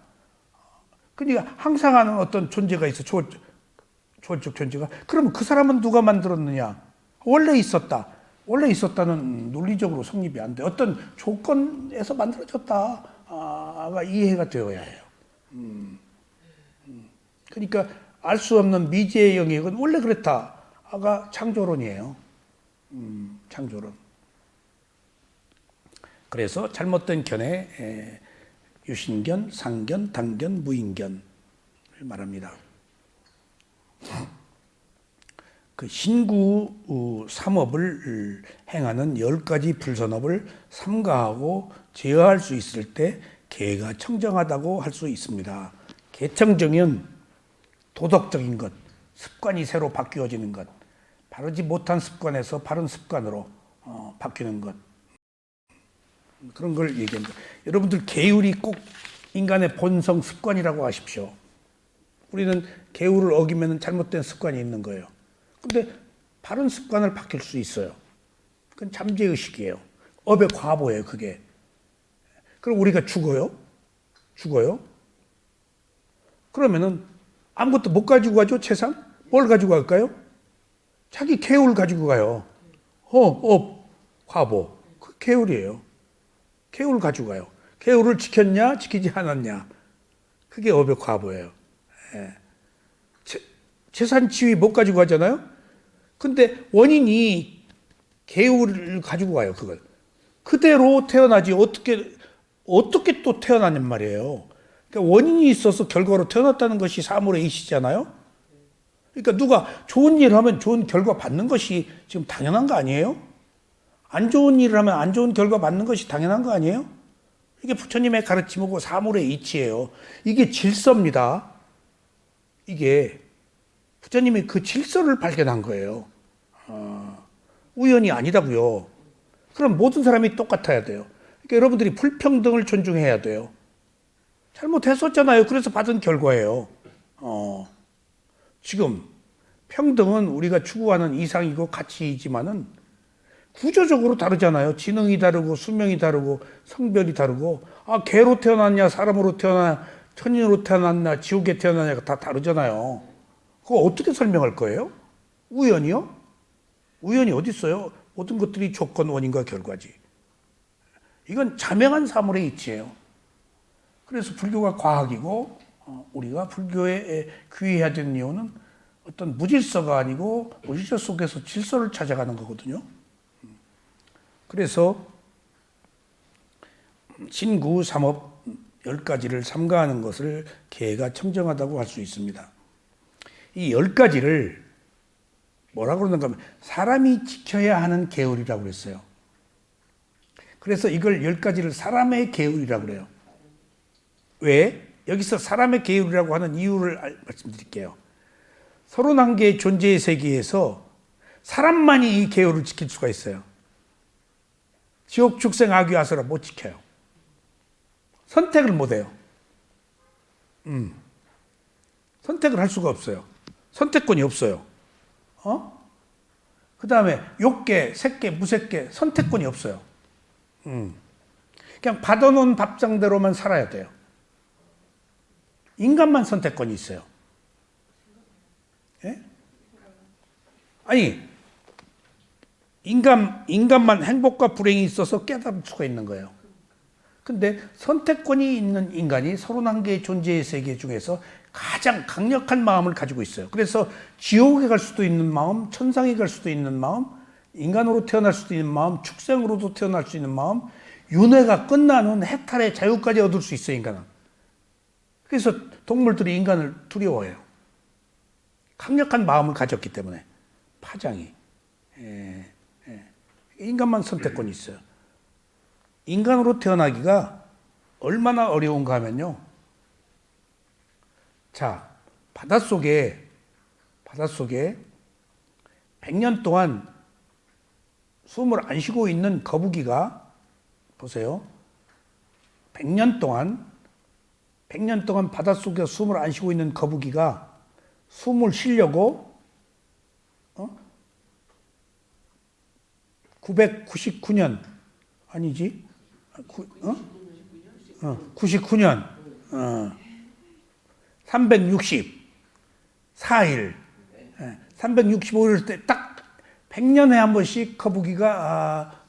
그러니까 항상하는 어떤 존재가 있어. 초월적 존재가. 그러면 그 사람은 누가 만들었느냐? 원래 있었다. 원래 있었다는 논리적으로 성립이 안 돼. 어떤 조건에서 만들어졌다가 이해가 되어야 해요. 그러니까 알 수 없는 미지의 영역은 원래 그랬다가 창조론이에요. 창조론. 그래서 잘못된 견해 유신견, 상견, 단견, 무인견을 말합니다. 그 신구 삼업을 행하는 10가지 불선업을 삼가하고 제어할 수 있을 때 개가 청정하다고 할 수 있습니다. 개청정은 도덕적인 것, 습관이 새로 바뀌어지는 것, 바르지 못한 습관에서 바른 습관으로 바뀌는 것, 그런 걸 얘기합니다. 여러분들 계율이 꼭 인간의 본성 습관이라고 하십시오. 우리는 계율을 어기면 잘못된 습관이 있는 거예요. 근데 바른 습관을 바뀔 수 있어요. 그건 잠재의식이에요. 업의 과보예요, 그게. 그럼 우리가 죽어요? 죽어요? 그러면은 아무것도 못 가지고 가죠, 최상? 뭘 가지고 갈까요? 자기 계율 가지고 가요. 업, 과보. 그 계율이에요. 개울을 가지고 가요. 개울을 지켰냐, 지키지 않았냐. 그게 업의 과보예요. 예. 재산 지위 못 가지고 가잖아요. 근데 원인이 개울을 가지고 가요, 그걸. 그대로 태어나지 어떻게 또 태어나냔 말이에요. 그러니까 원인이 있어서 결과로 태어났다는 것이 사물의 이시잖아요. 그러니까 누가 좋은 일을 하면 좋은 결과 받는 것이 지금 당연한 거 아니에요? 안 좋은 일을 하면 안 좋은 결과 받는 것이 당연한 거 아니에요? 이게 부처님의 가르침이고 사물의 이치예요. 이게 질서입니다. 이게 부처님이 그 질서를 발견한 거예요. 우연이 아니다고요. 그럼 모든 사람이 똑같아야 돼요. 그러니까 여러분들이 불평등을 존중해야 돼요. 잘못했었잖아요. 그래서 받은 결과예요. 지금 평등은 우리가 추구하는 이상이고 가치이지만은 구조적으로 다르잖아요. 지능이 다르고 수명이 다르고 성별이 다르고 개로 태어났냐 사람으로 태어났냐 천인으로 태어났냐 지옥에 태어났냐가 다 다르잖아요. 그거 어떻게 설명할 거예요? 우연이요? 우연이 어디 있어요? 모든 것들이 조건, 원인과 결과지. 이건 자명한 사물의 이치예요. 그래서 불교가 과학이고 우리가 불교에 귀해야 되는 이유는 어떤 무질서가 아니고 무질서 속에서 질서를 찾아가는 거거든요. 그래서 진구 삼업 10가지를 삼가하는 것을 개가 청정하다고 할 수 있습니다. 이 10가지를 뭐라고 그러는가 하면 사람이 지켜야 하는 계율이라고 그랬어요. 그래서 이걸 10가지를 사람의 계율이라고 그래요. 왜? 여기서 사람의 계율이라고 하는 이유를 말씀드릴게요. 31개의 존재의 세계에서 사람만이 이 계율을 지킬 수가 있어요. 지옥, 축생, 악귀, 아수라 못 지켜요. 선택을 못 해요. 선택을 할 수가 없어요. 선택권이 없어요. 그 다음에 욕계, 색계, 무색계 선택권이 없어요. 그냥 받아놓은 밥상대로만 살아야 돼요. 인간만 선택권이 있어요. 예? 아니, 인간만 행복과 불행이 있어서 깨달을 수가 있는 거예요. 근데 선택권이 있는 인간이 31개의 존재의 세계 중에서 가장 강력한 마음을 가지고 있어요. 그래서 지옥에 갈 수도 있는 마음, 천상에 갈 수도 있는 마음, 인간으로 태어날 수도 있는 마음, 축생으로도 태어날 수 있는 마음, 윤회가 끝난 후 해탈의 자유까지 얻을 수 있어요, 인간은. 그래서 동물들이 인간을 두려워해요. 강력한 마음을 가졌기 때문에. 파장이. 인간만 선택권이 있어요. 인간으로 태어나기가 얼마나 어려운가 하면요. 자, 바닷속에 100년 동안 숨을 안 쉬고 있는 거북이가 보세요. 100년 동안 바닷속에 숨을 안 쉬고 있는 거북이가 숨을 쉬려고 999년 아니지? 99년 364일 365일 때 딱 100년에 한 번씩 거북이가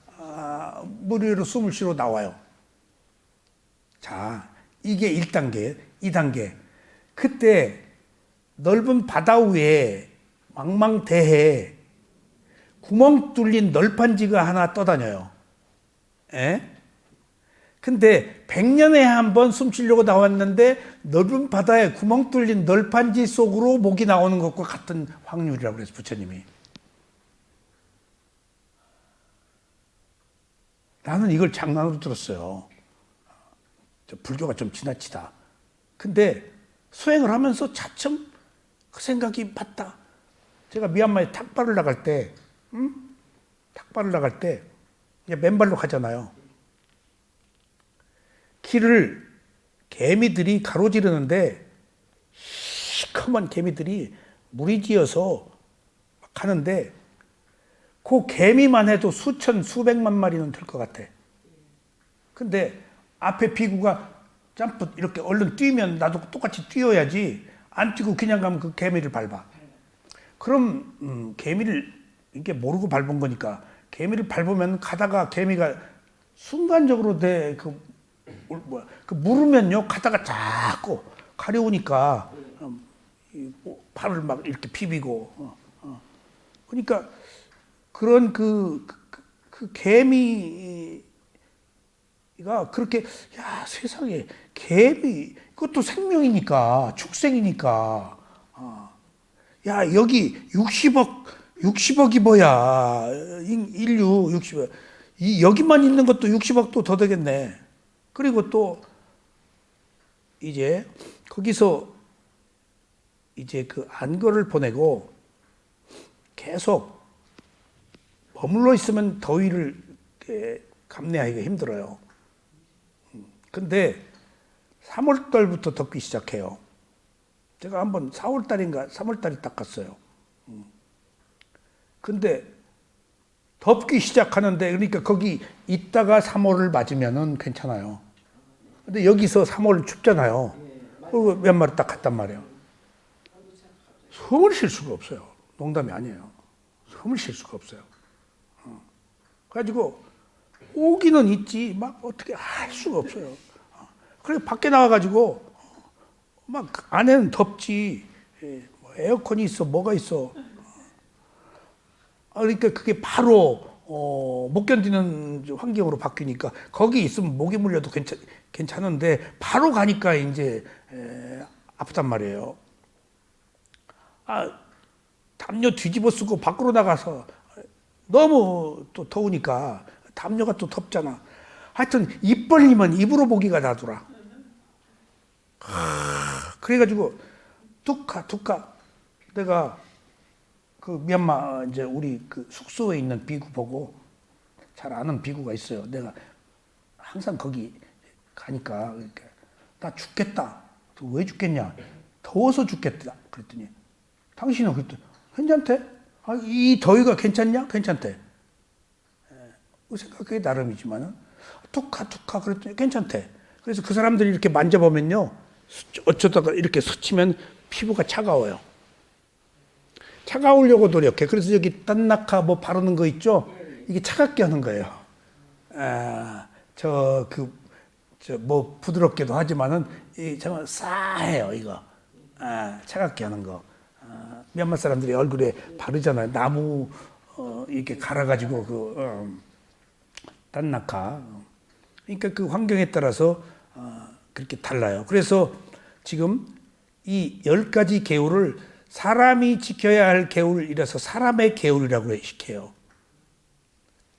물 위로 숨을 쉬러 나와요. 자, 이게 1단계, 2단계. 그때 넓은 바다 위에 망망대해에 구멍 뚫린 널판지가 하나 떠다녀요. 근데 100년에 한 번 숨 쉬려고 나왔는데 넓은 바다에 구멍 뚫린 널판지 속으로 목이 나오는 것과 같은 확률이라고 그래서 부처님이. 나는 이걸 장난으로 들었어요. 불교가 좀 지나치다. 근데 수행을 하면서 차츰 그 생각이 맞다. 제가 미얀마에 탁발을 나갈 때 맨발로 가잖아요. 길을 개미들이 가로지르는데 시커먼 개미들이 무리지어서 가는데 그 개미만 해도 수천, 수백만 마리는 될 것 같아. 근데 앞에 비구가 점프 이렇게 얼른 뛰면 나도 똑같이 뛰어야지. 안 뛰고 그냥 가면 그 개미를 밟아. 그럼 개미를 이렇게 모르고 밟은 거니까 개미를 밟으면 가다가 개미가 순간적으로 그 물으면요 가다가 자꾸 가려우니까 발을 막 이렇게 비비고 그러니까 그런 그 개미가 그렇게 야 세상에 개미 그것도 생명이니까 축생이니까 야 여기 60억이 뭐야 인류 60억 여기만 있는 것도 60억도 더 되겠네. 그리고 또 이제 거기서 이제 그 안거를 보내고 계속 머물러 있으면 더위를 감내하기가 힘들어요. 근데 3월달부터 덥기 시작해요. 제가 한번 4월달인가 3월달에 딱 갔어요. 근데 덥기 시작하는데 그러니까 거기 있다가 3월을 맞으면은 괜찮아요. 근데 여기서 3월 춥잖아요. 그리고 몇 마리 딱 갔단 말이에요. 숨을 쉴 수가 없어요. 농담이 아니에요. 숨을 쉴 수가 없어요. 그래가지고 오기는 있지 막 어떻게 할 수가 없어요. 그래 밖에 나와가지고 막 안에는 덥지 뭐 에어컨이 있어 뭐가 있어. 그러니까 그게 바로 못 견디는 환경으로 바뀌니까 거기 있으면 모기 물려도 괜찮은데 바로 가니까 이제 아프단 말이에요. 담요 뒤집어 쓰고 밖으로 나가서 너무 또 더우니까 담요가 또 덥잖아. 하여튼 입 벌리면 입으로 모기가 나더라. 그래가지고 툭하 내가 그 미얀마 이제 우리 그 숙소에 있는 비구 보고 잘 아는 비구가 있어요. 내가 항상 거기 가니까 그러니까 나 죽겠다. 왜 죽겠냐? 더워서 죽겠다. 그랬더니 당신은 그랬더니 괜찮대? 이 더위가 괜찮냐? 괜찮대. 생각하기 나름이지만은 툭하 그랬더니 괜찮대. 그래서 그 사람들이 이렇게 만져보면요 어쩌다가 이렇게 스치면 피부가 차가워요. 차가우려고 노력해. 그래서 여기 딴낙하 뭐 바르는 거 있죠? 이게 차갑게 하는 거예요. 뭐 부드럽게도 하지만은 이 정말 싸해요 이거. 차갑게 하는 거. 미얀마 사람들이 얼굴에 바르잖아요. 나무 이렇게 갈아가지고 딴낙하. 그러니까 그 환경에 따라서 그렇게 달라요. 그래서 지금 이 10가지 계율을 사람이 지켜야 할 계율이라서 사람의 계율이라고 시켜요.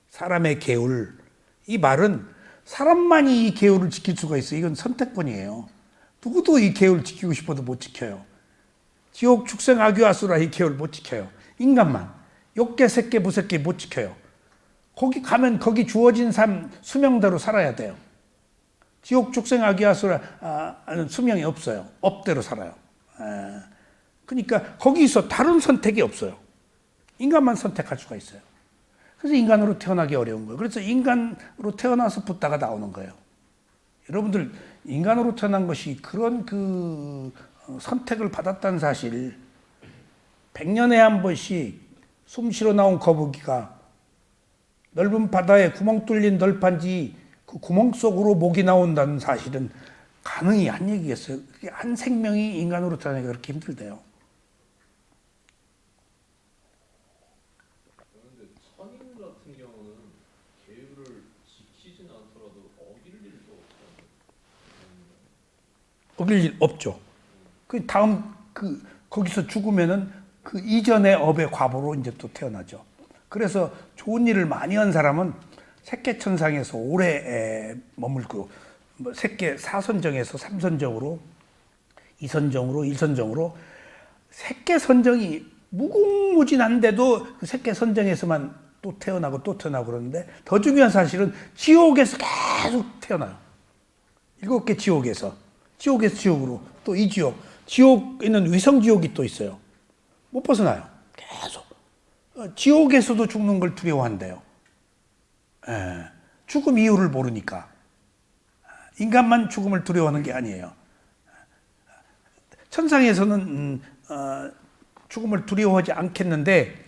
사람의 계율. 이 말은 사람만이 이 계율을 지킬 수가 있어요. 이건 선택권이에요. 누구도 이 계율을 지키고 싶어도 못 지켜요. 지옥, 축생, 악유, 아수라 이 계율 못 지켜요. 인간만. 욕계, 색계, 무색계 못 지켜요. 거기 가면 거기 주어진 삶 수명대로 살아야 돼요. 지옥, 축생, 악유, 아수라는 수명이 없어요. 업대로 살아요. 그러니까 거기서 다른 선택이 없어요. 인간만 선택할 수가 있어요. 그래서 인간으로 태어나기 어려운 거예요. 그래서 인간으로 태어나서 붓다가 나오는 거예요. 여러분들 인간으로 태어난 것이 그런 선택을 받았다는 사실 100년에 한 번씩 숨 쉬러 나온 거북이가 넓은 바다에 구멍 뚫린 널판지 그 구멍 속으로 목이 나온다는 사실은 가능이 안 얘기겠어요. 한 생명이 인간으로 태어나기가 그렇게 힘들대요. 그런데 선인 같은 경우는 계율을 지키진 않더라도 어길 일도 없잖아요. 어길 일 없죠. 그 다음 거기서 죽으면은 그 이전의 업의 과보로 이제 또 태어나죠. 그래서 좋은 일을 많이 한 사람은 색계천상에서 오래 머물고 색계 4선정에서 3선정으로 2선정으로 1선정으로 색계 선정이 무궁무진한데도 그 색계 선정에서만 또 태어나고 그러는데 더 중요한 사실은 지옥에서 계속 태어나요. 7개 지옥에서 지옥으로 또 이지옥 지옥에 있는 위성지옥이 또 있어요. 못 벗어나요. 계속 지옥에서도 죽는 걸 두려워한대요. 죽음 이유를 모르니까. 인간만 죽음을 두려워하는 게 아니에요. 천상에서는 죽음을 두려워하지 않겠는데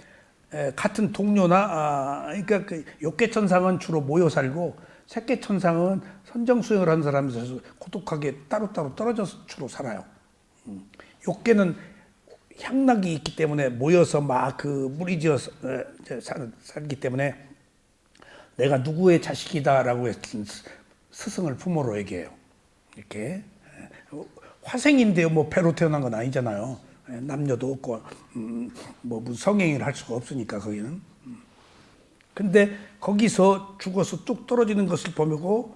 같은 동료나 그러니까 그 욕계천상은 주로 모여 살고 색계천상은 선정수행을 하는 사람에서 고독하게 따로따로 떨어져서 주로 살아요. 욕계는 향락이 있기 때문에 모여서 막 그 무리지어서 살기 때문에 내가 누구의 자식이다라고 했던 스승을 부모로 얘기해요. 이렇게 화생인데요, 뭐 배로 태어난 건 아니잖아요. 남녀도 없고 뭐 무슨 성행위를 할 수가 없으니까 거기는. 근데 거기서 죽어서 뚝 떨어지는 것을 보고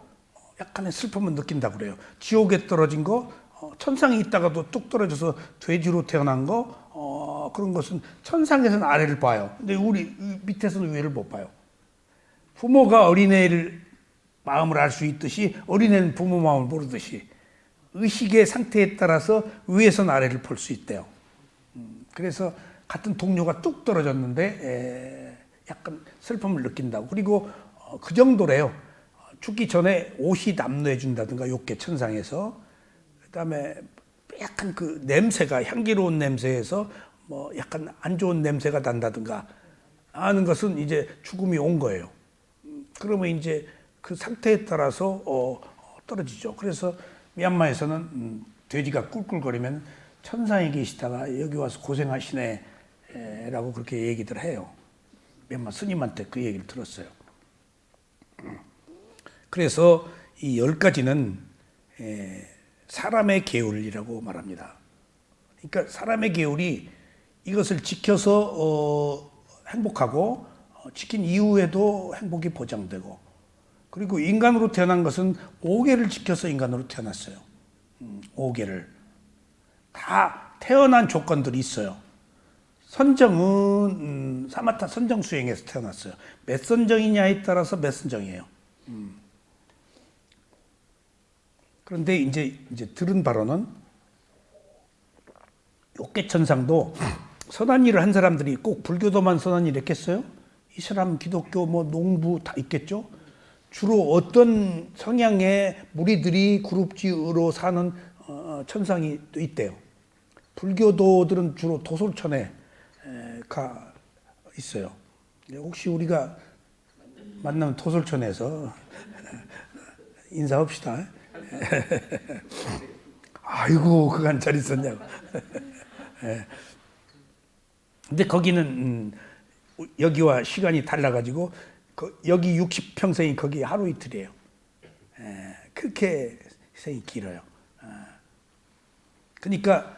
약간의 슬픔을 느낀다 그래요. 지옥에 떨어진 거, 천상에 있다가도 뚝 떨어져서 돼지로 태어난 거, 그런 것은 천상에서는 아래를 봐요. 근데 우리 밑에서는 위를 못 봐요. 부모가 어린애를 마음을 알 수 있듯이 어린애는 부모 마음을 모르듯이 의식의 상태에 따라서 위에서는 아래를 볼 수 있대요. 그래서 같은 동료가 뚝 떨어졌는데 약간 슬픔을 느낀다고. 그리고 그 정도래요. 죽기 전에 옷이 남루해 준다든가 욕계 천상에서. 그다음에 약간 그 냄새가 향기로운 냄새에서 뭐 약간 안 좋은 냄새가 난다든가 하는 것은 이제 죽음이 온 거예요. 그러면 이제 그 상태에 따라서 떨어지죠. 그래서 미얀마에서는 돼지가 꿀꿀거리면 천상에 계시다가 여기 와서 고생하시네 라고 그렇게 얘기들 해요. 미얀마 스님한테 그 얘기를 들었어요. 그래서 이 10가지는 사람의 계율이라고 말합니다. 그러니까 사람의 계율이 이것을 지켜서 행복하고 지킨 이후에도 행복이 보장되고, 그리고 인간으로 태어난 것은 5계를 지켜서 인간으로 태어났어요. 5계를. 다 태어난 조건들이 있어요. 선정은 사마타 선정 수행에서 태어났어요. 몇 선정이냐에 따라서 몇 선정이에요. 그런데 이제 들은 바로는 욕계천상도 선한 일을 한 사람들이 꼭 불교도만 선한 일을 했겠어요? 이슬람, 기독교, 뭐 농부 다 있겠죠? 주로 어떤 성향의 무리들이 그룹지으로 사는 천상이 또 있대요. 불교도들은 주로 도솔천에 가 있어요. 혹시 우리가 만나면 도솔천에서 인사합시다. 아이고, 그간 잘 있었냐고. 근데 거기는 여기와 시간이 달라가지고 여기 60평생이 거기 하루 이틀이에요. 그렇게 생이 길어요. 그러니까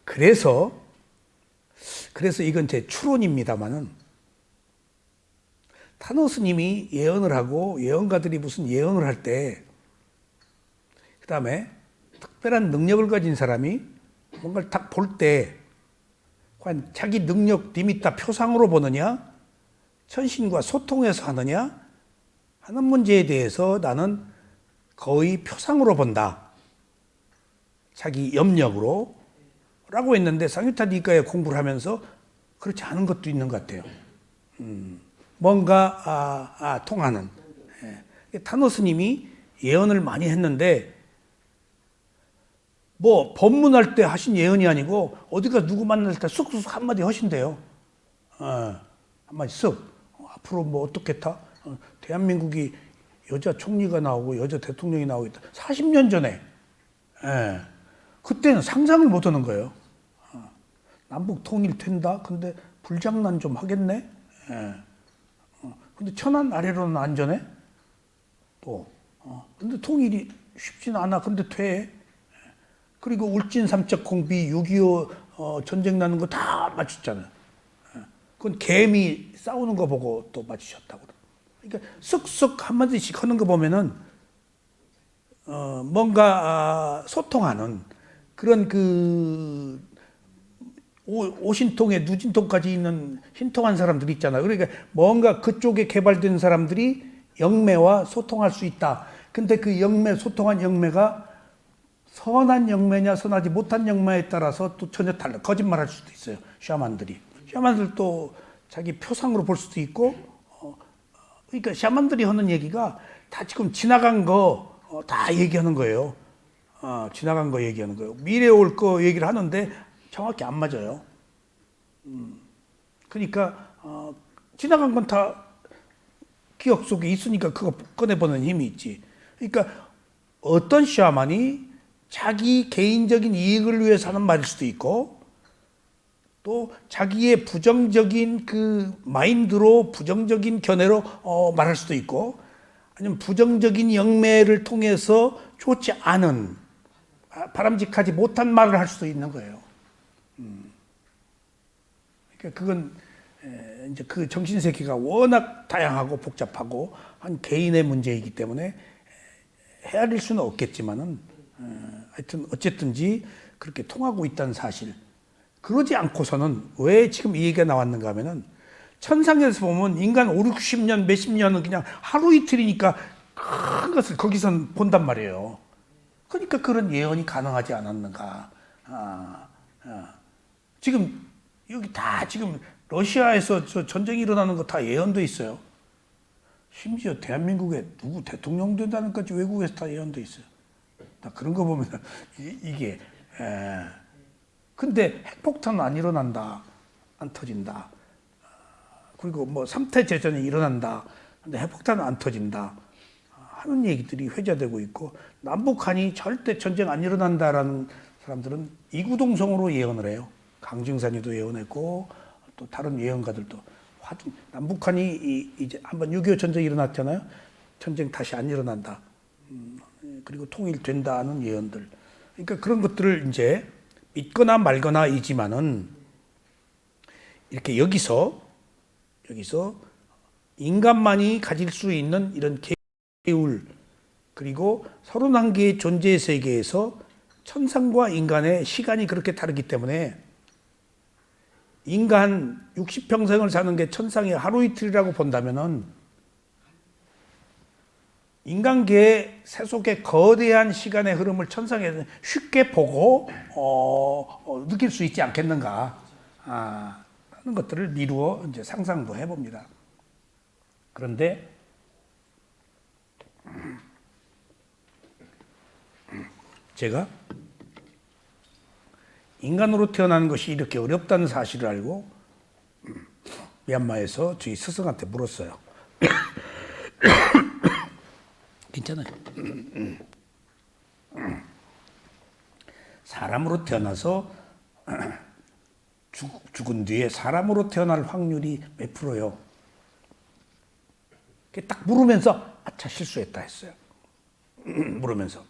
그래서 이건 제 추론입니다만은 타노 스님이 예언을 하고 예언가들이 무슨 예언을 할 때, 그 다음에 특별한 능력을 가진 사람이 뭔가를 딱 볼 때 과연 자기 능력 리미타 표상으로 보느냐, 천신과 소통해서 하느냐 하는 문제에 대해서 나는 거의 표상으로 본다. 자기 염력으로 라고 했는데 상유타 니까에 공부를 하면서 그렇지 않은 것도 있는 것 같아요. 뭔가 통하는. 타노 스님이 예언을 많이 했는데 뭐 법문할 때 하신 예언이 아니고 어디가 누구 만날 때 쑥쑥 한마디 하신대요. 한마디 쓱. 앞으로 뭐 어떻겠다. 대한민국이 여자 총리가 나오고 여자 대통령이 나오고 있다. 40년 전에. 그때는 상상을 못 하는 거예요. 남북 통일 된다? 근데 불장난 좀 하겠네? 근데 천안 아래로는 안전해? 또. 근데 통일이 쉽지는 않아. 근데 돼. 그리고 울진 삼척 공비 6.25 전쟁 나는 거 다 맞췄잖아요. 그건 개미 싸우는 거 보고 또 맞추셨다고. 그러니까 쓱쓱 한마디씩 하는 거 보면은 뭔가 소통하는 그런 그 오신통에 누진통까지 있는 신통한 사람들이 있잖아요. 그러니까 뭔가 그쪽에 개발된 사람들이 영매와 소통할 수 있다. 근데 그 영매, 소통한 영매가 선한 영매냐 선하지 못한 영매에 따라서 또 전혀 달라. 거짓말할 수도 있어요. 샤만들도 자기 표상으로 볼 수도 있고, 그러니까 샤만들이 하는 얘기가 다 지금 지나간 거 다 얘기하는 거예요. 지나간 거 얘기하는 거예요. 미래에 올 거 얘기를 하는데 정확히 안 맞아요. 그러니까 지나간 건 다 기억 속에 있으니까 그거 꺼내보는 힘이 있지. 그러니까 어떤 샤만이 자기 개인적인 이익을 위해서 하는 말일 수도 있고, 또 자기의 부정적인 그 마인드로 부정적인 견해로 말할 수도 있고, 아니면 부정적인 영매를 통해서 좋지 않은 바람직하지 못한 말을 할 수도 있는 거예요. 그러니까 그건 이제 그 정신세계가 워낙 다양하고 복잡하고 한 개인의 문제이기 때문에 헤아릴 수는 없겠지만은 하여튼 어쨌든지 그렇게 통하고 있다는 사실. 그러지 않고서는 왜 지금 이 얘기가 나왔는가 하면은 천상에서 보면 인간 5, 60년 몇십 년은 그냥 하루 이틀이니까 큰 것을 거기선 본단 말이에요. 그러니까 그런 예언이 가능하지 않았는가. 지금 여기 다 지금 러시아에서 저 전쟁이 일어나는 거 다 예언돼 있어요. 심지어 대한민국에 누구 대통령 된다는 것까지 외국에서 다 예언돼 있어요. 나 그런 거 보면 이게 근데 핵폭탄은 안 일어난다, 안 터진다. 그리고 뭐 3태 재전이 일어난다, 근데 핵폭탄은 안 터진다 하는 얘기들이 회자되고 있고, 남북한이 절대 전쟁 안 일어난다라는 사람들은 이구동성으로 예언을 해요. 강증산이도 예언했고 또 다른 예언가들도 남북한이 이제 한번 6.25 전쟁이 일어났잖아요. 전쟁 다시 안 일어난다. 그리고 통일된다는 예언들. 그러니까 그런 것들을 이제 믿거나 말거나이지만은 이렇게 여기서 인간만이 가질 수 있는 이런 계율, 그리고 31개의 존재 세계에서 천상과 인간의 시간이 그렇게 다르기 때문에 인간 60평생을 사는 게 천상의 하루 이틀이라고 본다면은 인간계의 세속의 거대한 시간의 흐름을 천상에서 쉽게 보고 느낄 수 있지 않겠는가 하는 것들을 미루어 이제 상상도 해봅니다. 그런데 제가 인간으로 태어나는 것이 이렇게 어렵다는 사실을 알고 미얀마에서 저희 스승한테 물었어요. 괜찮아요. 사람으로 태어나서 죽은 뒤에 사람으로 태어날 확률이 몇 프로요? 딱 물으면서 아차 실수했다 했어요. 물으면서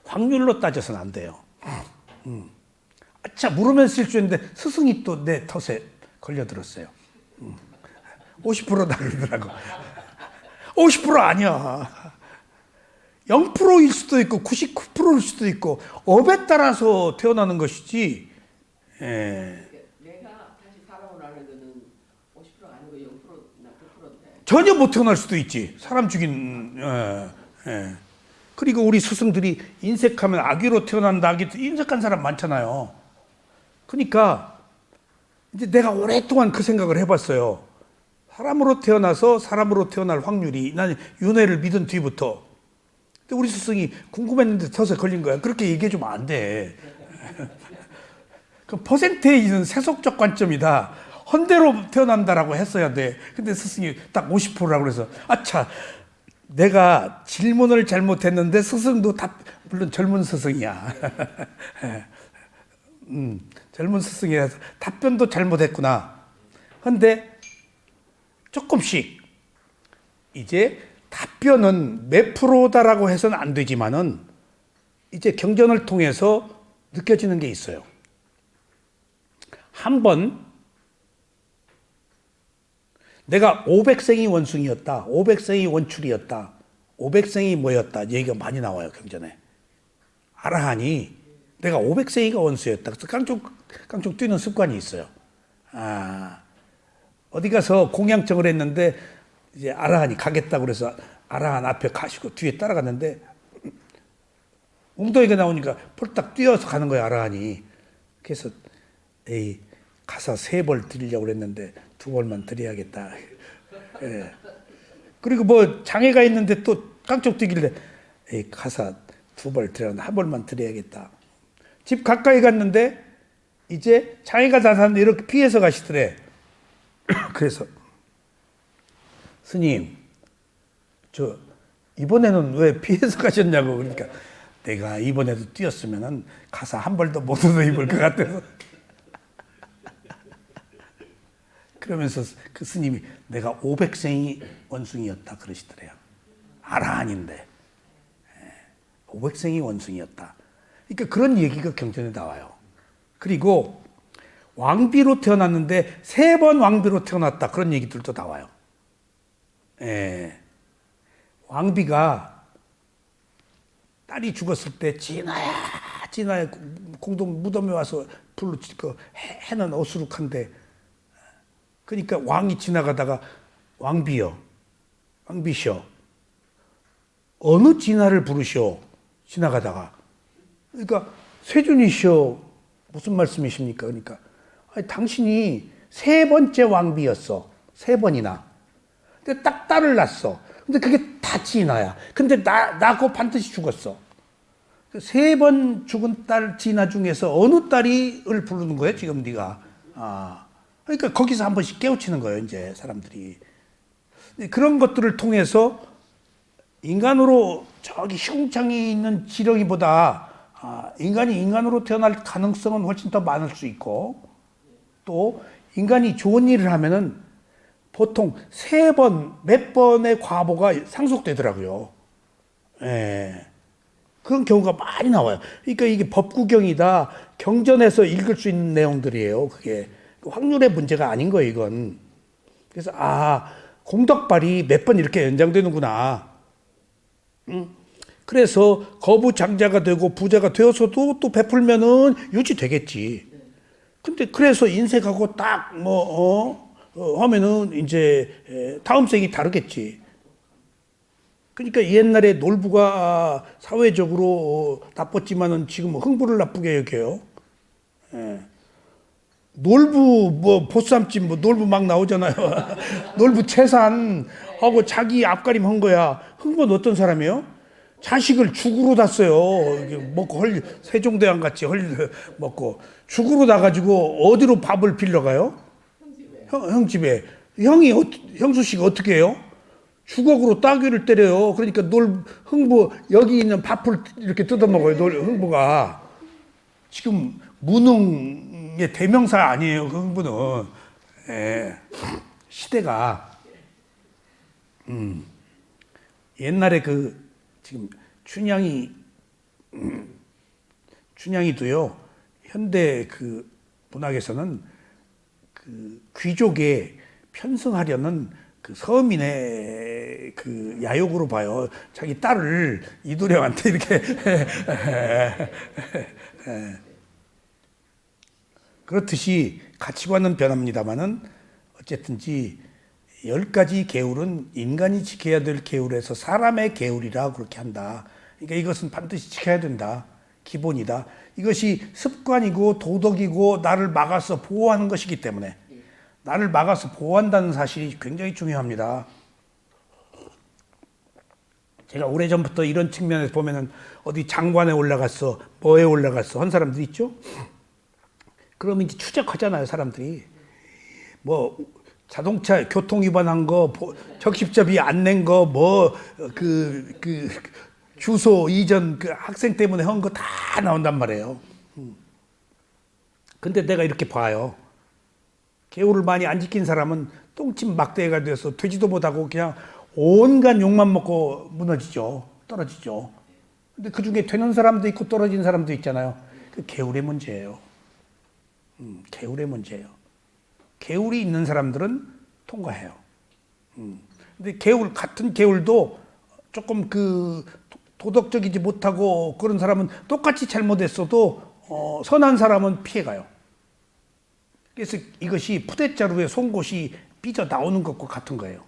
확률로 따져서는 안 돼요. 아차 물으면서 실수했는데 스승이 또 내 덫에 걸려들었어요. 50%다 그러더라고. 50% 아니야. 0%일 수도 있고 99%일 수도 있고 업에 따라서 태어나는 것이지. 내가 다시 살아오라는 거는 50%가 아니고 0%나 9%인데 전혀 못 태어날 수도 있지. 사람 죽인. 그리고 우리 스승들이 인색하면 아기로 태어난다. 아기 인색한 사람 많잖아요. 그러니까 이제 내가 오랫동안 그 생각을 해봤어요. 사람으로 태어나서 사람으로 태어날 확률이, 나는 윤회를 믿은 뒤부터. 근데 우리 스승이 궁금했는데 덫에 걸린 거야. 그렇게 얘기해주면 안 돼. 그 퍼센트에 있는 세속적 관점이다. 헌대로 태어난다라고 했어야 돼. 근데 스승이 딱 50%라고 그래서 아차, 내가 질문을 잘못했는데 스승도 물론 젊은 스승이야. 젊은 스승이라서 답변도 잘못했구나. 근데 조금씩 이제 답변은 몇 프로다라고 해서는 안 되지만은 이제 경전을 통해서 느껴지는 게 있어요. 한번 내가 500생이 원숭이였다, 500생이 원출이었다, 500생이 뭐였다 얘기가 많이 나와요. 경전에. 아라한이 내가 500생이가 원수였다. 그래서 깡총 뛰는 습관이 있어요. 어디 가서 공양청을 했는데 이제 아라한이 가겠다고 그래서 아라한 앞에 가시고 뒤에 따라갔는데 웅덩이가 나오니까 폴딱 뛰어서 가는 거예요. 아라한이. 그래서 에이, 가사 3벌 드리려고 그랬는데 2벌만 드려야겠다. 예. 그리고 뭐 장애가 있는데 또 깡총 뛰길래 에이, 가사 2벌 드려야 1벌만 드려야겠다. 집 가까이 갔는데 이제 장애가 나타났는데 이렇게 피해서 가시더래. 그래서 스님, 저 이번에는 왜 피해서 가셨냐고. 그러니까 내가 이번에도 뛰었으면은 가서 한 벌도 못 얻어 입을 것 같아서. 그러면서 그 스님이 내가 500생이 원숭이였다 그러시더래요. 아라한인데 500생이 원숭이였다. 그러니까 그런 얘기가 경전에 나와요. 그리고 왕비로 태어났는데 3번 왕비로 태어났다 그런 얘기들도 나와요. 예. 왕비가 딸이 죽었을 때 진아야 공동 무덤에 와서 불로 그 해는 어수룩한데 그러니까 왕이 지나가다가 왕비여 어느 진아를 부르시오 지나가다가 그러니까 세존이시여 무슨 말씀이십니까? 그러니까 아니, 당신이 3번째 왕비였어 3번이나 근데 딱 딸을 낳았어 근데 그게 다 진아야 근데 낳고 반드시 죽었어 3번 죽은 딸 진아 중에서 어느 딸이를 부르는 거예요 지금 네가 그러니까 거기서 한 번씩 깨우치는 거예요 이제 사람들이 그런 것들을 통해서 인간으로 저기 시궁창이 있는 지렁이보다 인간이 인간으로 태어날 가능성은 훨씬 더 많을 수 있고 또 인간이 좋은 일을 하면은 보통 3번, 몇 번의 과보가 상속되더라고요. 예. 그런 경우가 많이 나와요. 그러니까 이게 법구경이다. 경전에서 읽을 수 있는 내용들이에요. 그게 확률의 문제가 아닌 거예요, 이건. 그래서 공덕발이 몇 번 이렇게 연장되는구나. 그래서 거부장자가 되고 부자가 되어서도 또 베풀면은 유지되겠지. 근데 그래서 인색하고 딱 하면은 이제 다음 생이 다르겠지. 그러니까 옛날에 놀부가 사회적으로 나빴지만은 지금 흥부를 나쁘게 여겨요. 놀부 보쌈집 놀부 막 나오잖아요. 놀부 채산하고 자기 앞가림 한 거야. 흥부는 어떤 사람이에요? 자식을 죽으로 das어요. 먹고 세종대왕 같이 먹고 죽으로 다 가지고 어디로 밥을 빌려 가요? 형 집에. 형수 씨가 어떻게 해요? 주걱으로 따귀를 때려요. 그러니까 흥부 여기 있는 밥을 이렇게 뜯어 먹어요. 흥부가 지금 무능의 대명사 아니에요. 그 흥부는 시대가 옛날에 지금 춘향이도요. 현대 문학에서는 귀족에 편승하려는 서민의 야욕으로 봐요. 자기 딸을 이도령한테 이렇게 그렇듯이 가치관은 변합니다만은 어쨌든지 10가지 계율은 인간이 지켜야 될 계율에서 사람의 계율이라 그렇게 한다. 그러니까 이것은 반드시 지켜야 된다. 기본이다. 이것이 습관이고 도덕이고 나를 막아서 보호하는 것이기 때문에 나를 막아서 보호한다는 사실이 굉장히 중요합니다. 제가 오래전부터 이런 측면에서 보면은 어디 장관에 올라갔어, 뭐에 올라갔어 한 사람들 있죠? 그러면 이제 추적하잖아요, 사람들이. 자동차 교통 위반한 거, 적십자비 안 낸 거, 주소 이전 학생 때문에 한 거 다 나온단 말이에요. 근데 내가 이렇게 봐요. 계율을 많이 안 지킨 사람은 똥침 막대가 돼서 되지도 못하고 그냥 온갖 욕만 먹고 무너지죠. 떨어지죠. 근데 그 중에 되는 사람도 있고 떨어진 사람도 있잖아요. 그 계율의 문제예요. 계율의 문제예요. 계율이 있는 사람들은 통과해요. 근데 같은 계율도 조금 도덕적이지 못하고 그런 사람은 똑같이 잘못했어도 선한 사람은 피해가요. 그래서 이것이 푸대자루에 송곳이 삐져 나오는 것과 같은 거예요.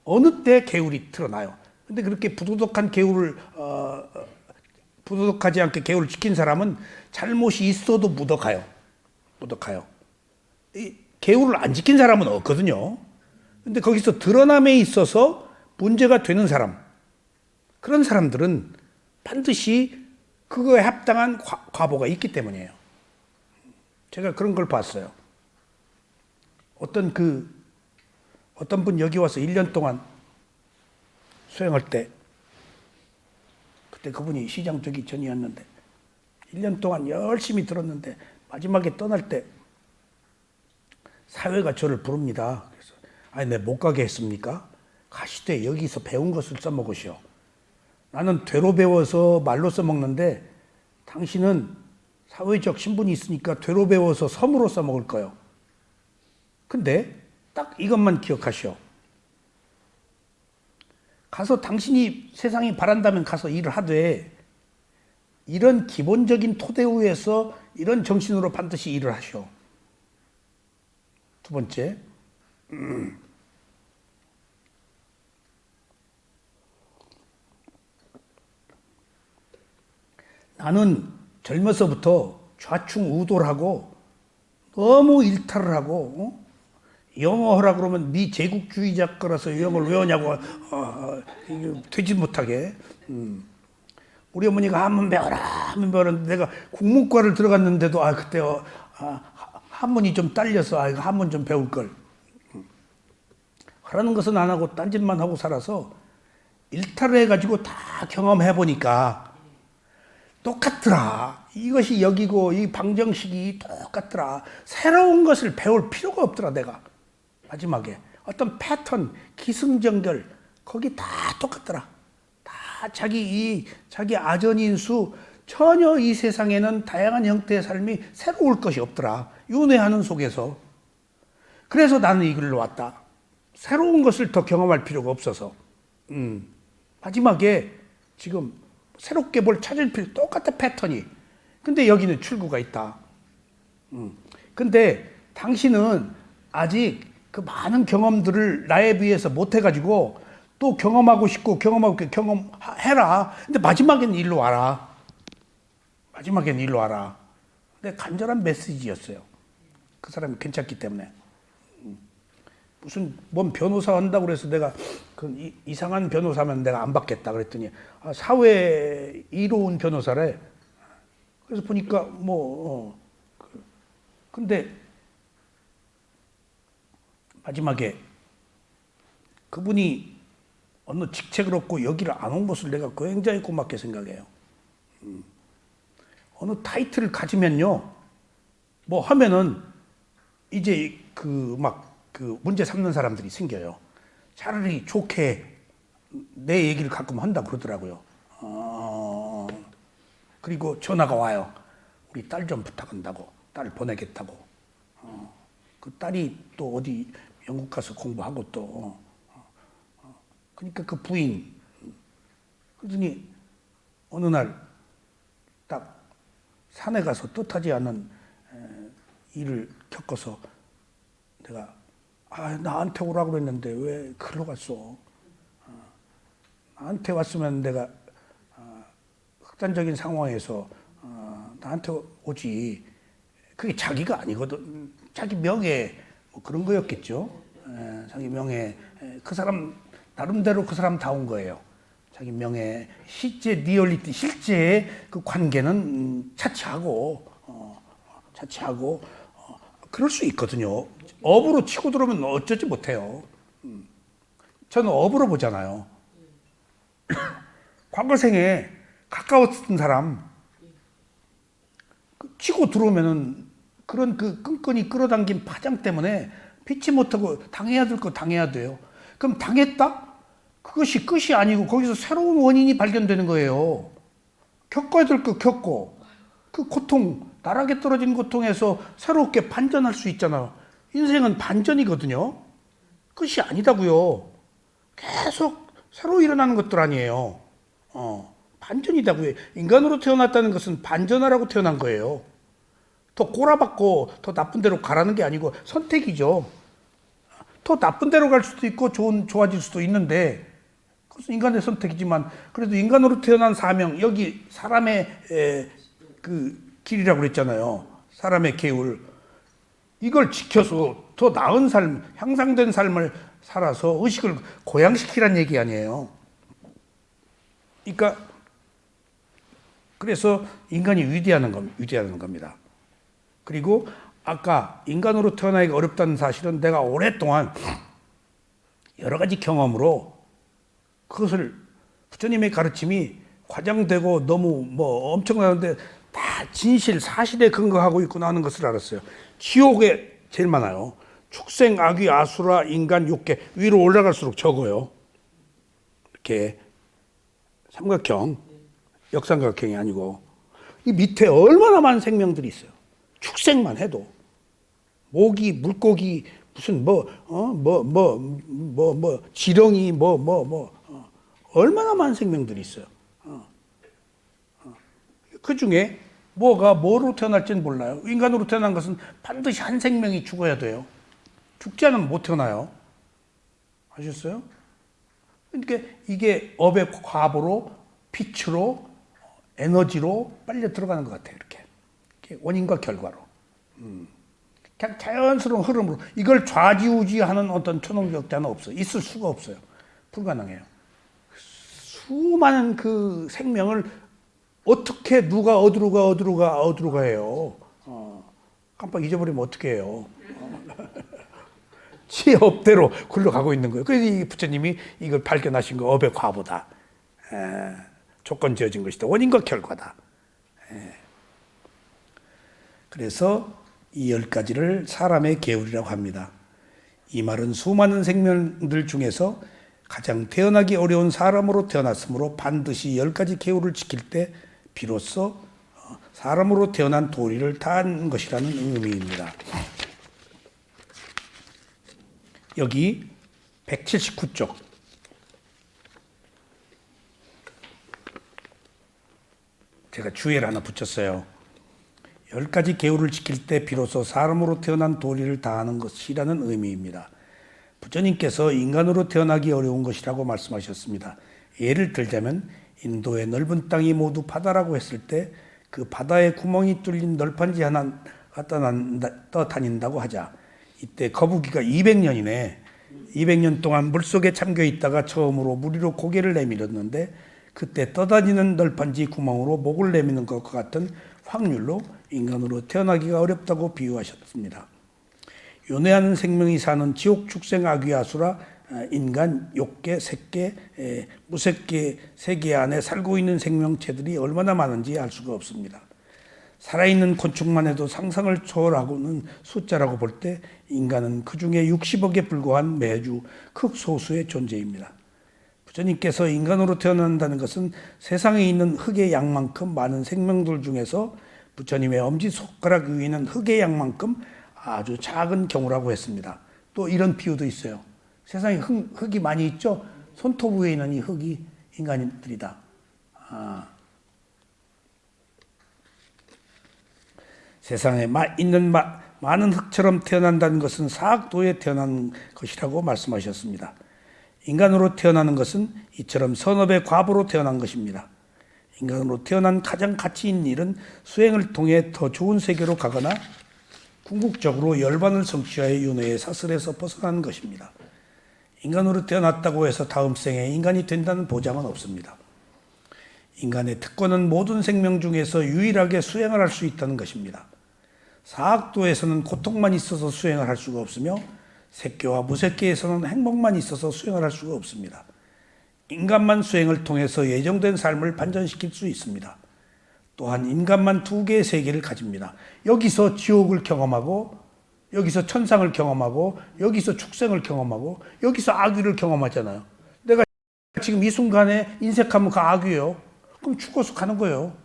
어느 때 계율이 드러나요. 근데 그렇게 부도덕하지 않게 계율을 지킨 사람은 잘못이 있어도 묻어가요. 이 계율을 안 지킨 사람은 없거든요. 근데 거기서 드러남에 있어서 문제가 되는 사람, 그런 사람들은 반드시 그거에 합당한 과보가 있기 때문이에요. 제가 그런 걸 봤어요. 어떤 분 여기 와서 1년 동안 수행할 때, 그때 그분이 시장 되기 전이었는데 1년 동안 열심히 들었는데 마지막에 떠날 때 사회가 저를 부릅니다. 그래서 아니 내 못 가게 했습니까? 가시되 여기서 배운 것을 써먹으시오. 나는 되로 배워서 말로 써먹는데 당신은 사회적 신분이 있으니까 되로 배워서 섬으로 써먹을 거요. 근데 딱 이것만 기억하시오. 가서 당신이 세상이 바란다면 가서 일을 하되 이런 기본적인 토대 위에서 이런 정신으로 반드시 일을 하시오. 두 번째, 나는 젊어서부터 좌충우돌하고 너무 일탈을 하고 영어 하라 그러면 미제국주의자 거라서 영어를 외우냐고 되지 못하게. 우리 어머니가 한문 배워라 한문 배워라 내가 국문과를 들어갔는데도 그때 한문이 좀 딸려서 한문 좀 배울 걸. 하라는 것은 안 하고 딴짓만 하고 살아서 일탈을 해가지고 다 경험해 보니까 똑같더라. 이것이 여기고 이 방정식이 똑같더라. 새로운 것을 배울 필요가 없더라. 내가 마지막에 어떤 패턴, 기승전결 거기 다 똑같더라. 다 자기 아전인수 전혀 이 세상에는 다양한 형태의 삶이 새로울 것이 없더라. 윤회하는 속에서. 그래서 나는 이 길로 왔다. 새로운 것을 더 경험할 필요가 없어서. 마지막에 지금 새롭게 뭘 찾을 필요 똑같아 패턴이. 근데 여기는 출구가 있다. 근데 당신은 아직 그 많은 경험들을 나에 비해서 못 해가지고 또 경험하고 싶고 경험해라. 근데 마지막에는 일로 와라. 마지막에는 일로 와라. 근데 간절한 메시지였어요. 그 사람이 괜찮기 때문에. 무슨 뭔 변호사 한다고 그래서 내가 그 이상한 변호사면 내가 안 받겠다 그랬더니 사회 이로운 변호사래. 그래서 보니까 근데 마지막에 그분이 어느 직책을 얻고 여기를 안 온 것을 내가 굉장히 고맙게 생각해요. 어느 타이틀을 가지면요, 뭐 하면은 이제 그 문제 삼는 사람들이 생겨요. 차라리 좋게 내 얘기를 가끔 한다고 그러더라고요. 그리고 전화가 와요. 우리 딸 좀 부탁한다고. 딸 보내겠다고. 그 딸이 또 어디 영국 가서 공부하고 또. 그러니까 그 부인. 그러더니 어느 날 딱 산에 가서 뜻하지 않은 일을 겪어서 내가 나한테 오라고 그랬는데 왜 글로 갔어? 나한테 왔으면 내가 극단적인 상황에서 나한테 오지. 그게 자기가 아니거든. 자기 명예 뭐 그런 거였겠죠. 자기 명예. 그 사람 나름대로 그 사람 다운 거예요. 자기 명예, 실제 리얼리티, 실제 그 관계는 차치하고 그럴 수 있거든요. 업으로 치고 들어오면 어쩌지 못해요. 저는 업으로 보잖아요. 과거 생에 가까웠던 사람 치고 들어오면은 그런 그 끈끈이 끌어당긴 파장 때문에 피치 못하고 당해야 될 거 당해야 돼요. 그럼 당했다? 그것이 끝이 아니고 거기서 새로운 원인이 발견되는 거예요. 겪어야 될 거 겪고 그 고통, 나락에 떨어진 고통에서 새롭게 반전할 수 있잖아요. 인생은 반전이거든요. 끝이 아니다고요. 계속 새로 일어나는 것들 아니에요. 반전이다고요. 인간으로 태어났다는 것은 반전하라고 태어난 거예요. 더 꼬라박고 더 나쁜 데로 가라는 게 아니고 선택이죠. 더 나쁜 데로 갈 수도 있고 좋아질 수도 있는데 그것은 인간의 선택이지만 그래도 인간으로 태어난 사명, 여기 사람의 그 길이라고 그랬잖아요. 사람의 계율. 이걸 지켜서 더 나은 삶, 향상된 삶을 살아서 의식을 고양시키란 얘기 아니에요. 그러니까 그래서 인간이 위대한 겁니다. 그리고 아까 인간으로 태어나기가 어렵다는 사실은 내가 오랫동안 여러 가지 경험으로 그것을 부처님의 가르침이 과장되고 너무 뭐 엄청나는데 다 진실, 사실에 근거하고 있구나 하는 것을 알았어요. 지옥에 제일 많아요. 축생, 아귀, 아수라, 인간, 욕계. 위로 올라갈수록 적어요. 이렇게 삼각형, 역삼각형이 아니고 이 밑에 얼마나 많은 생명들이 있어요. 축생만 해도 모기, 물고기, 무슨 지렁이 얼마나 많은 생명들이 있어요. 그 중에 뭐로 태어날지는 몰라요. 인간으로 태어난 것은 반드시 한 생명이 죽어야 돼요. 죽지 않으면 못 태어나요. 아셨어요? 그러니까 이게 업의 과보로, 빛으로, 에너지로 빨려 들어가는 것 같아요. 이렇게 원인과 결과로. 그냥 자연스러운 흐름으로. 이걸 좌지우지하는 어떤 초능력자는 없어요. 있을 수가 없어요. 불가능해요. 수많은 그 생명을 어떻게 누가 어디로 가 해요. 깜빡 잊어버리면 어떻게 해요. 지 업대로 굴러가고 있는 거예요. 그래서 이 부처님이 이걸 발견하신 거 업의 과보다. 조건 지어진 것이다. 원인과 결과다. 그래서 이 10가지를 사람의 계율이라고 합니다. 이 말은 수많은 생명들 중에서 가장 태어나기 어려운 사람으로 태어났으므로 반드시 10가지 계율을 지킬 때 비로소 사람으로 태어난 도리를 다한 것이라는 의미입니다. 여기 179쪽 제가 주의를 하나 붙였어요. 10가지 계율을 지킬 때 비로소 사람으로 태어난 도리를 다하는 것이라는 의미입니다. 부처님께서 인간으로 태어나기 어려운 것이라고 말씀하셨습니다. 예를 들자면 인도의 넓은 땅이 모두 바다라고 했을 때 그 바다에 구멍이 뚫린 널판지 하나가 떠다닌다고 하자. 이때 거북이가 200년이네. 200년 동안 물속에 잠겨 있다가 처음으로 물 위로 고개를 내밀었는데 그때 떠다니는 널판지 구멍으로 목을 내미는 것과 같은 확률로 인간으로 태어나기가 어렵다고 비유하셨습니다. 윤회하는 생명이 사는 지옥, 축생, 아귀, 아수라, 인간, 욕계, 색계, 무색계, 세계 안에 살고 있는 생명체들이 얼마나 많은지 알 수가 없습니다. 살아있는 곤충만 해도 상상을 초월하고는 숫자라고 볼 때 인간은 그 중에 60억에 불과한 매주 극소수의 존재입니다. 부처님께서 인간으로 태어난다는 것은 세상에 있는 흙의 양만큼 많은 생명들 중에서 부처님의 엄지손가락 위에 있는 흙의 양만큼 아주 작은 경우라고 했습니다. 또 이런 비유도 있어요. 세상에 흙이 많이 있죠? 손톱 위에 있는 이 흙이 인간들이다. 세상에 있는 많은 흙처럼 태어난다는 것은 사학도에 태어난 것이라고 말씀하셨습니다. 인간으로 태어나는 것은 이처럼 선업의 과보로 태어난 것입니다. 인간으로 태어난 가장 가치 있는 일은 수행을 통해 더 좋은 세계로 가거나 궁극적으로 열반을 성취하여 윤회의 사슬에서 벗어나는 것입니다. 인간으로 태어났다고 해서 다음 생에 인간이 된다는 보장은 없습니다. 인간의 특권은 모든 생명 중에서 유일하게 수행을 할 수 있다는 것입니다. 사학도에서는 고통만 있어서 수행을 할 수가 없으며 색계와 무색계에서는 행복만 있어서 수행을 할 수가 없습니다. 인간만 수행을 통해서 예정된 삶을 반전시킬 수 있습니다. 또한 인간만 2개의 세계를 가집니다. 여기서 지옥을 경험하고 여기서 천상을 경험하고 여기서 축생을 경험하고 여기서 악귀를 경험하잖아요. 내가 지금 이 순간에 인색하면 그 악귀예요. 그럼 죽어서 가는 거예요.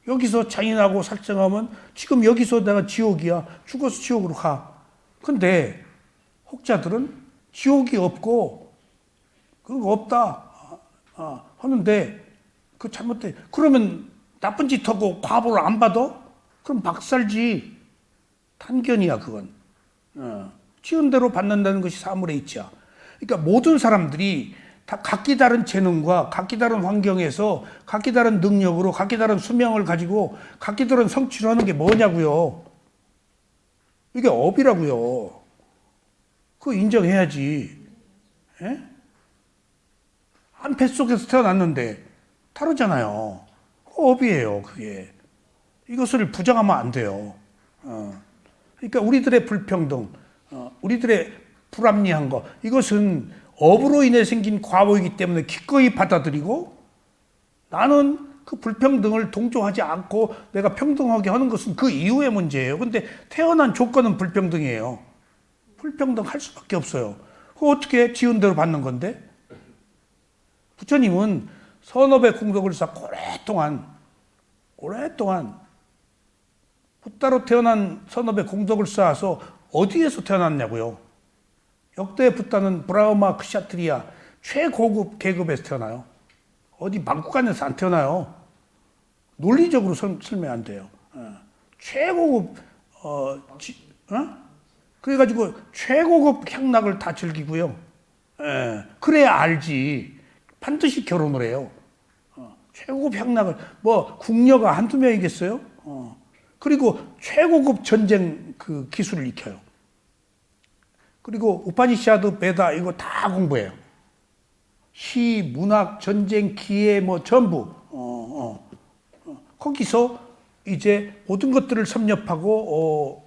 여기서 잔인하고 살생하면 지금 여기서 내가 지옥이야. 죽어서 지옥으로 가. 근데 혹자들은 지옥이 없고 그거 없다 하는데 그 잘못돼. 그러면 나쁜 짓 하고 과보를 안 받아? 그럼 박살지. 탄견이야 그건. 지은 대로 받는다는 것이 사물의 이치야. 그러니까 모든 사람들이 다 각기 다른 재능과 각기 다른 환경에서 각기 다른 능력으로 각기 다른 수명을 가지고 각기 다른 성취를 하는 게 뭐냐고요. 이게 업이라고요. 그거 인정해야지. 예? 한 뱃속에서 태어났는데 다르잖아요. 업이에요 그게. 이것을 부정하면 안 돼요. 그러니까 우리들의 불평등, 우리들의 불합리한 거, 이것은 업으로 인해 생긴 과오이기 때문에 기꺼이 받아들이고 나는 그 불평등을 동조하지 않고 내가 평등하게 하는 것은 그 이후의 문제예요. 근데 태어난 조건은 불평등이에요. 불평등할 수밖에 없어요. 그 어떻게 지은 대로 받는 건데? 부처님은 선업의 공덕을 쌓고 오랫동안 부따로 태어난 선업의 공덕을 쌓아서 어디에서 태어났냐고요? 역대 부따는 브라흐마 크샤트리아 최고급 계급에서 태어나요. 어디 막국간에서 안 태어나요. 논리적으로 설명 안 돼요. 최고급 그래가지고 최고급 향락을 다 즐기고요. 그래야 알지. 반드시 결혼을 해요. 최고급 향락을 뭐 궁녀가 한두 명이겠어요? 그리고 최고급 전쟁 그 기술을 익혀요. 그리고 우파니샤드, 베다 이거 다 공부해요. 시, 문학, 전쟁, 기회 뭐 전부 거기서 이제 모든 것들을 섭렵하고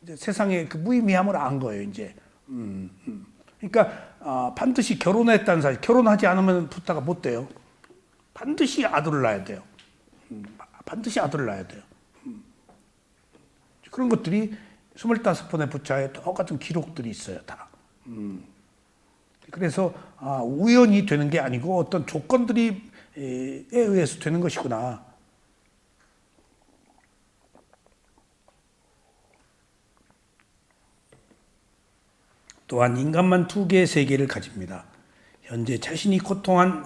이제 세상의 그 무의미함을 안 거예요. 이제 그러니까 반드시 결혼했다는 사실. 결혼하지 않으면 부따가 못 돼요. 반드시 아들을 낳아야 돼요. 반드시 아들을 낳아야 돼요. 그런 것들이 25번의 부차에 똑같은 기록들이 있어요. 다. 그래서 우연히 되는 게 아니고 어떤 조건들이 에 의해서 되는 것이구나. 또한 인간만 두 개의 세계를 가집니다. 현재 자신이 고통을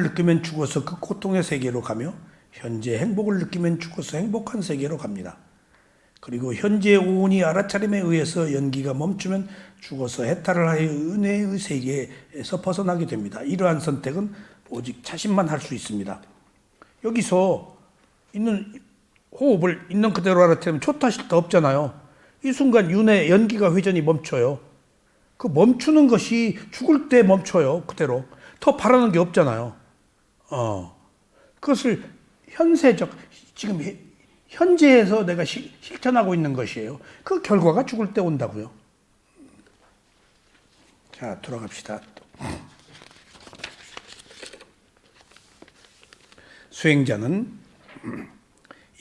느끼면 죽어서 그 고통의 세계로 가며 현재 행복을 느끼면 죽어서 행복한 세계로 갑니다. 그리고 현재 오온이 알아차림에 의해서 연기가 멈추면 죽어서 해탈을 하여 은혜의 세계에서 벗어나게 됩니다. 이러한 선택은 오직 자신만 할 수 있습니다. 여기서 있는 호흡을 있는 그대로 알아차리면 좋다 싫다 없잖아요. 이 순간 윤회 연기가 회전이 멈춰요. 그 멈추는 것이 죽을 때 멈춰요. 그대로. 더 바라는 게 없잖아요. 그것을 현세적 지금 현재에서 내가 실천하고 있는 것이에요. 그 결과가 죽을 때 온다고요. 자, 돌아갑시다. 수행자는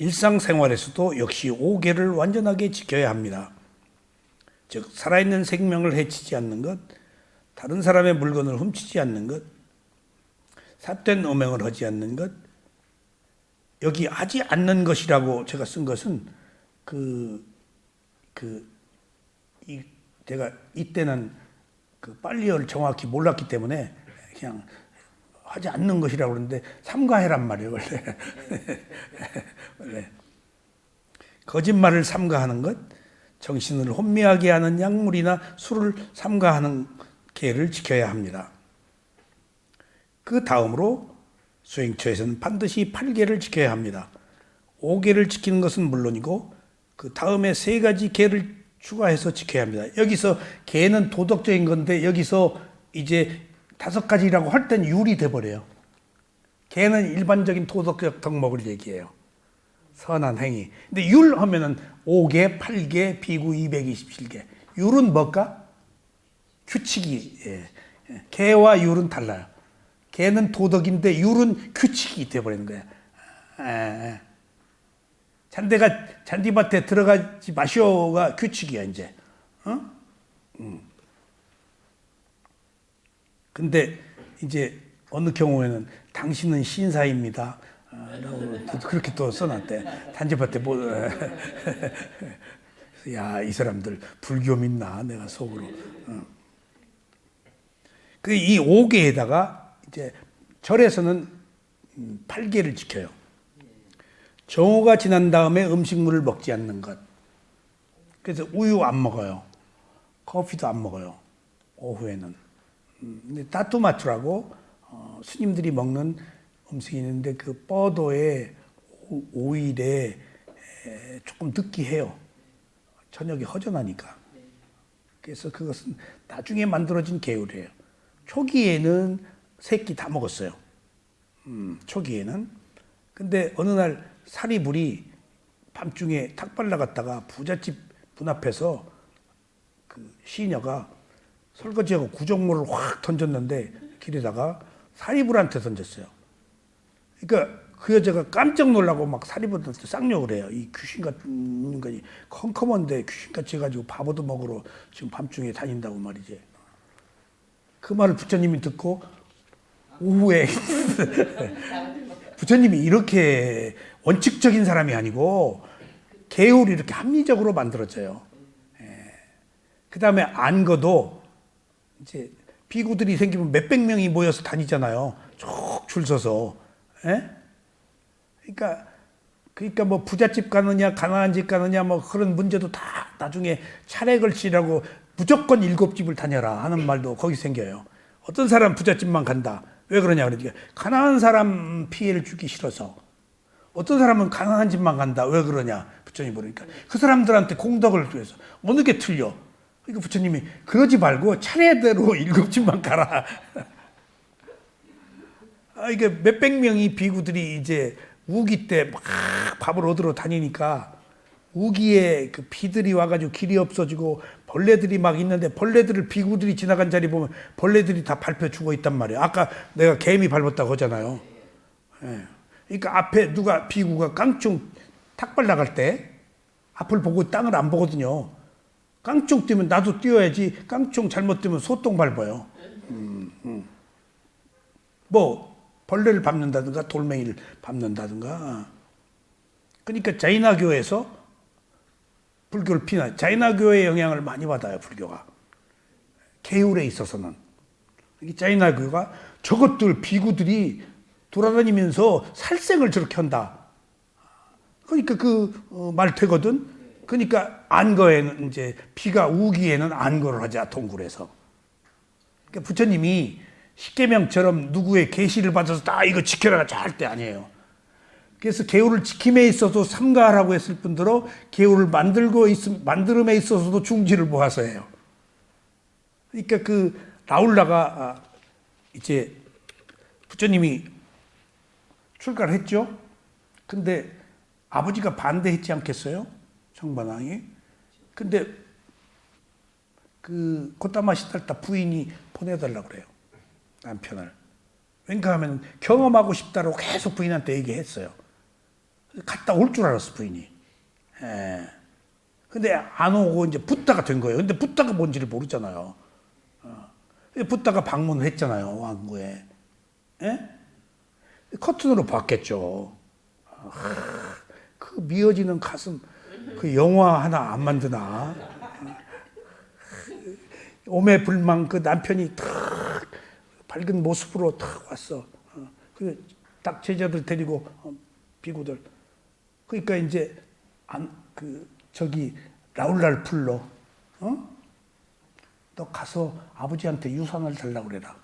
일상생활에서도 역시 5계를 완전하게 지켜야 합니다. 즉 살아있는 생명을 해치지 않는 것, 다른 사람의 물건을 훔치지 않는 것, 삿된 음행을 하지 않는 것, 여기 하지 않는 것이라고 제가 쓴 것은 제가 이때는 그 빨리어를 정확히 몰랐기 때문에 그냥 하지 않는 것이라고 그러는데 삼가해란 말이에요 원래. 원래 거짓말을 삼가하는 것, 정신을 혼미하게 하는 약물이나 술을 삼가하는 계를 지켜야 합니다. 그 다음으로 수행처에서는 반드시 8계를 지켜야 합니다. 5계를 지키는 것은 물론이고 그 다음에 3가지 계를 추가해서 지켜야 합니다. 여기서 계는 도덕적인 건데 여기서 이제 5가지라고 할 땐 율이 돼버려요. 계는 일반적인 도덕적 덕목을 얘기해요. 선한 행위. 근데 율 하면은 5계, 8계, 비구 227계. 율은 뭘까? 규칙이. 계와 율은 달라요. 계는 도덕인데 율은 규칙이 되어버리는 거야. 잔디밭에 들어가지 마시오가 규칙이야 이제. 근데 이제 어느 경우에는 당신은 신사입니다. 라고 그렇게 또 써놨대. 잔디밭에 야, 이 사람들 불교 믿나 내가 속으로. 그 이 5계에다가 이제 절에서는 8계를 지켜요. 정오가 지난 다음에 음식물을 먹지 않는 것. 그래서 우유 안 먹어요. 커피도 안 먹어요. 오후에는. 근데 따뚜마추라고 스님들이 먹는 음식이 있는데 그 뻐도에 오일에 조금 느끼해요. 저녁에 허전하니까. 그래서 그것은 나중에 만들어진 계율이에요. 초기에는 3끼 다 먹었어요. 초기에는. 근데 어느 날 사리불이 밤중에 탁발 나갔다가 부잣집 문 앞에서 그 시녀가 설거지하고 구정모를 확 던졌는데 길에다가 사리불한테 던졌어요. 그러니까 그 여자가 깜짝 놀라고 막 사리불한테 쌍욕을 해요. 이 귀신 같은 인간이 컴컴한데 귀신같이 해가지고 바보도 먹으러 지금 밤중에 다닌다고 말이지. 그 말을 부처님이 듣고 오후에 부처님이 이렇게 원칙적인 사람이 아니고 계율이 이렇게 합리적으로 만들어져요. 그 다음에 안거도 이제 비구들이 생기면 몇백 명이 모여서 다니잖아요. 쭉 줄 서서. 그러니까 뭐 부잣집 가느냐, 가난한 집 가느냐, 뭐 그런 문제도 다 나중에 차례 걸치라고 무조건 7집을 다녀라 하는 말도 거기 생겨요. 어떤 사람 부잣집만 간다. 왜 그러냐 그러니까 가난한 사람 피해를 주기 싫어서. 어떤 사람은 가난한 집만 간다. 왜 그러냐? 부처님이 그러니까 그 사람들한테 공덕을 위해서. 어느 게 틀려? 그러니까 부처님이 그러지 말고 차례대로 7집만 가라. 이게 몇백 명이 비구들이 이제 우기 때 막 밥을 얻으러 다니니까 우기에 그 비들이 와가지고 길이 없어지고 벌레들이 막 있는데 벌레들을 비구들이 지나간 자리 보면 벌레들이 다 밟혀 죽어 있단 말이에요. 아까 내가 개미 밟았다고 하잖아요. 그러니까 앞에 누가 비구가 깡총 탁발 나갈 때 앞을 보고 땅을 안 보거든요. 깡총 뛰면 나도 뛰어야지. 깡총 잘못 뛰면 소똥 밟아요. 뭐 벌레를 밟는다든가 돌멩이를 밟는다든가. 그러니까 자이나교에서 불교를 피나 자이나교의 영향을 많이 받아요. 불교가 계율에 있어서는. 자이나교가 저것들 비구들이 돌아다니면서 살생을 저렇게 한다. 그러니까 그 말 되거든. 그러니까 안거에는 이제 비가 우기에는 안거를 하자 동굴에서. 그러니까 부처님이 십계명처럼 누구의 계시를 받아서 다 이거 지켜라 절대 아니에요. 그래서 계율을 지킴에 있어서 삼가하라고 했을 뿐더러 계율을 만들음에 있어서도 중지를 모아서 해요. 그러니까 그 라울라가 이제 부처님이 출가를 했죠. 근데 아버지가 반대했지 않겠어요? 청반왕이. 근데 그 고타마 시달타 부인이 보내달라고 그래요. 남편을. 왠가 하면 경험하고 싶다고 계속 부인한테 얘기했어요. 갔다 올 줄 알았어, 부인이. 근데 안 오고 이제 붓다가 된 거예요. 근데 붓다가 뭔지를 모르잖아요. 붓다가 방문을 했잖아요, 왕궁에. 커튼으로 봤겠죠. 그 미어지는 가슴, 그 영화 하나 안 만드나? 오매불망 그 남편이 탁 밝은 모습으로 탁 왔어. 그 딱 제자들 데리고 비구들. 그러니까 이제 저기 라울라를 불러. 너 가서 아버지한테 유산을 달라고 그래라.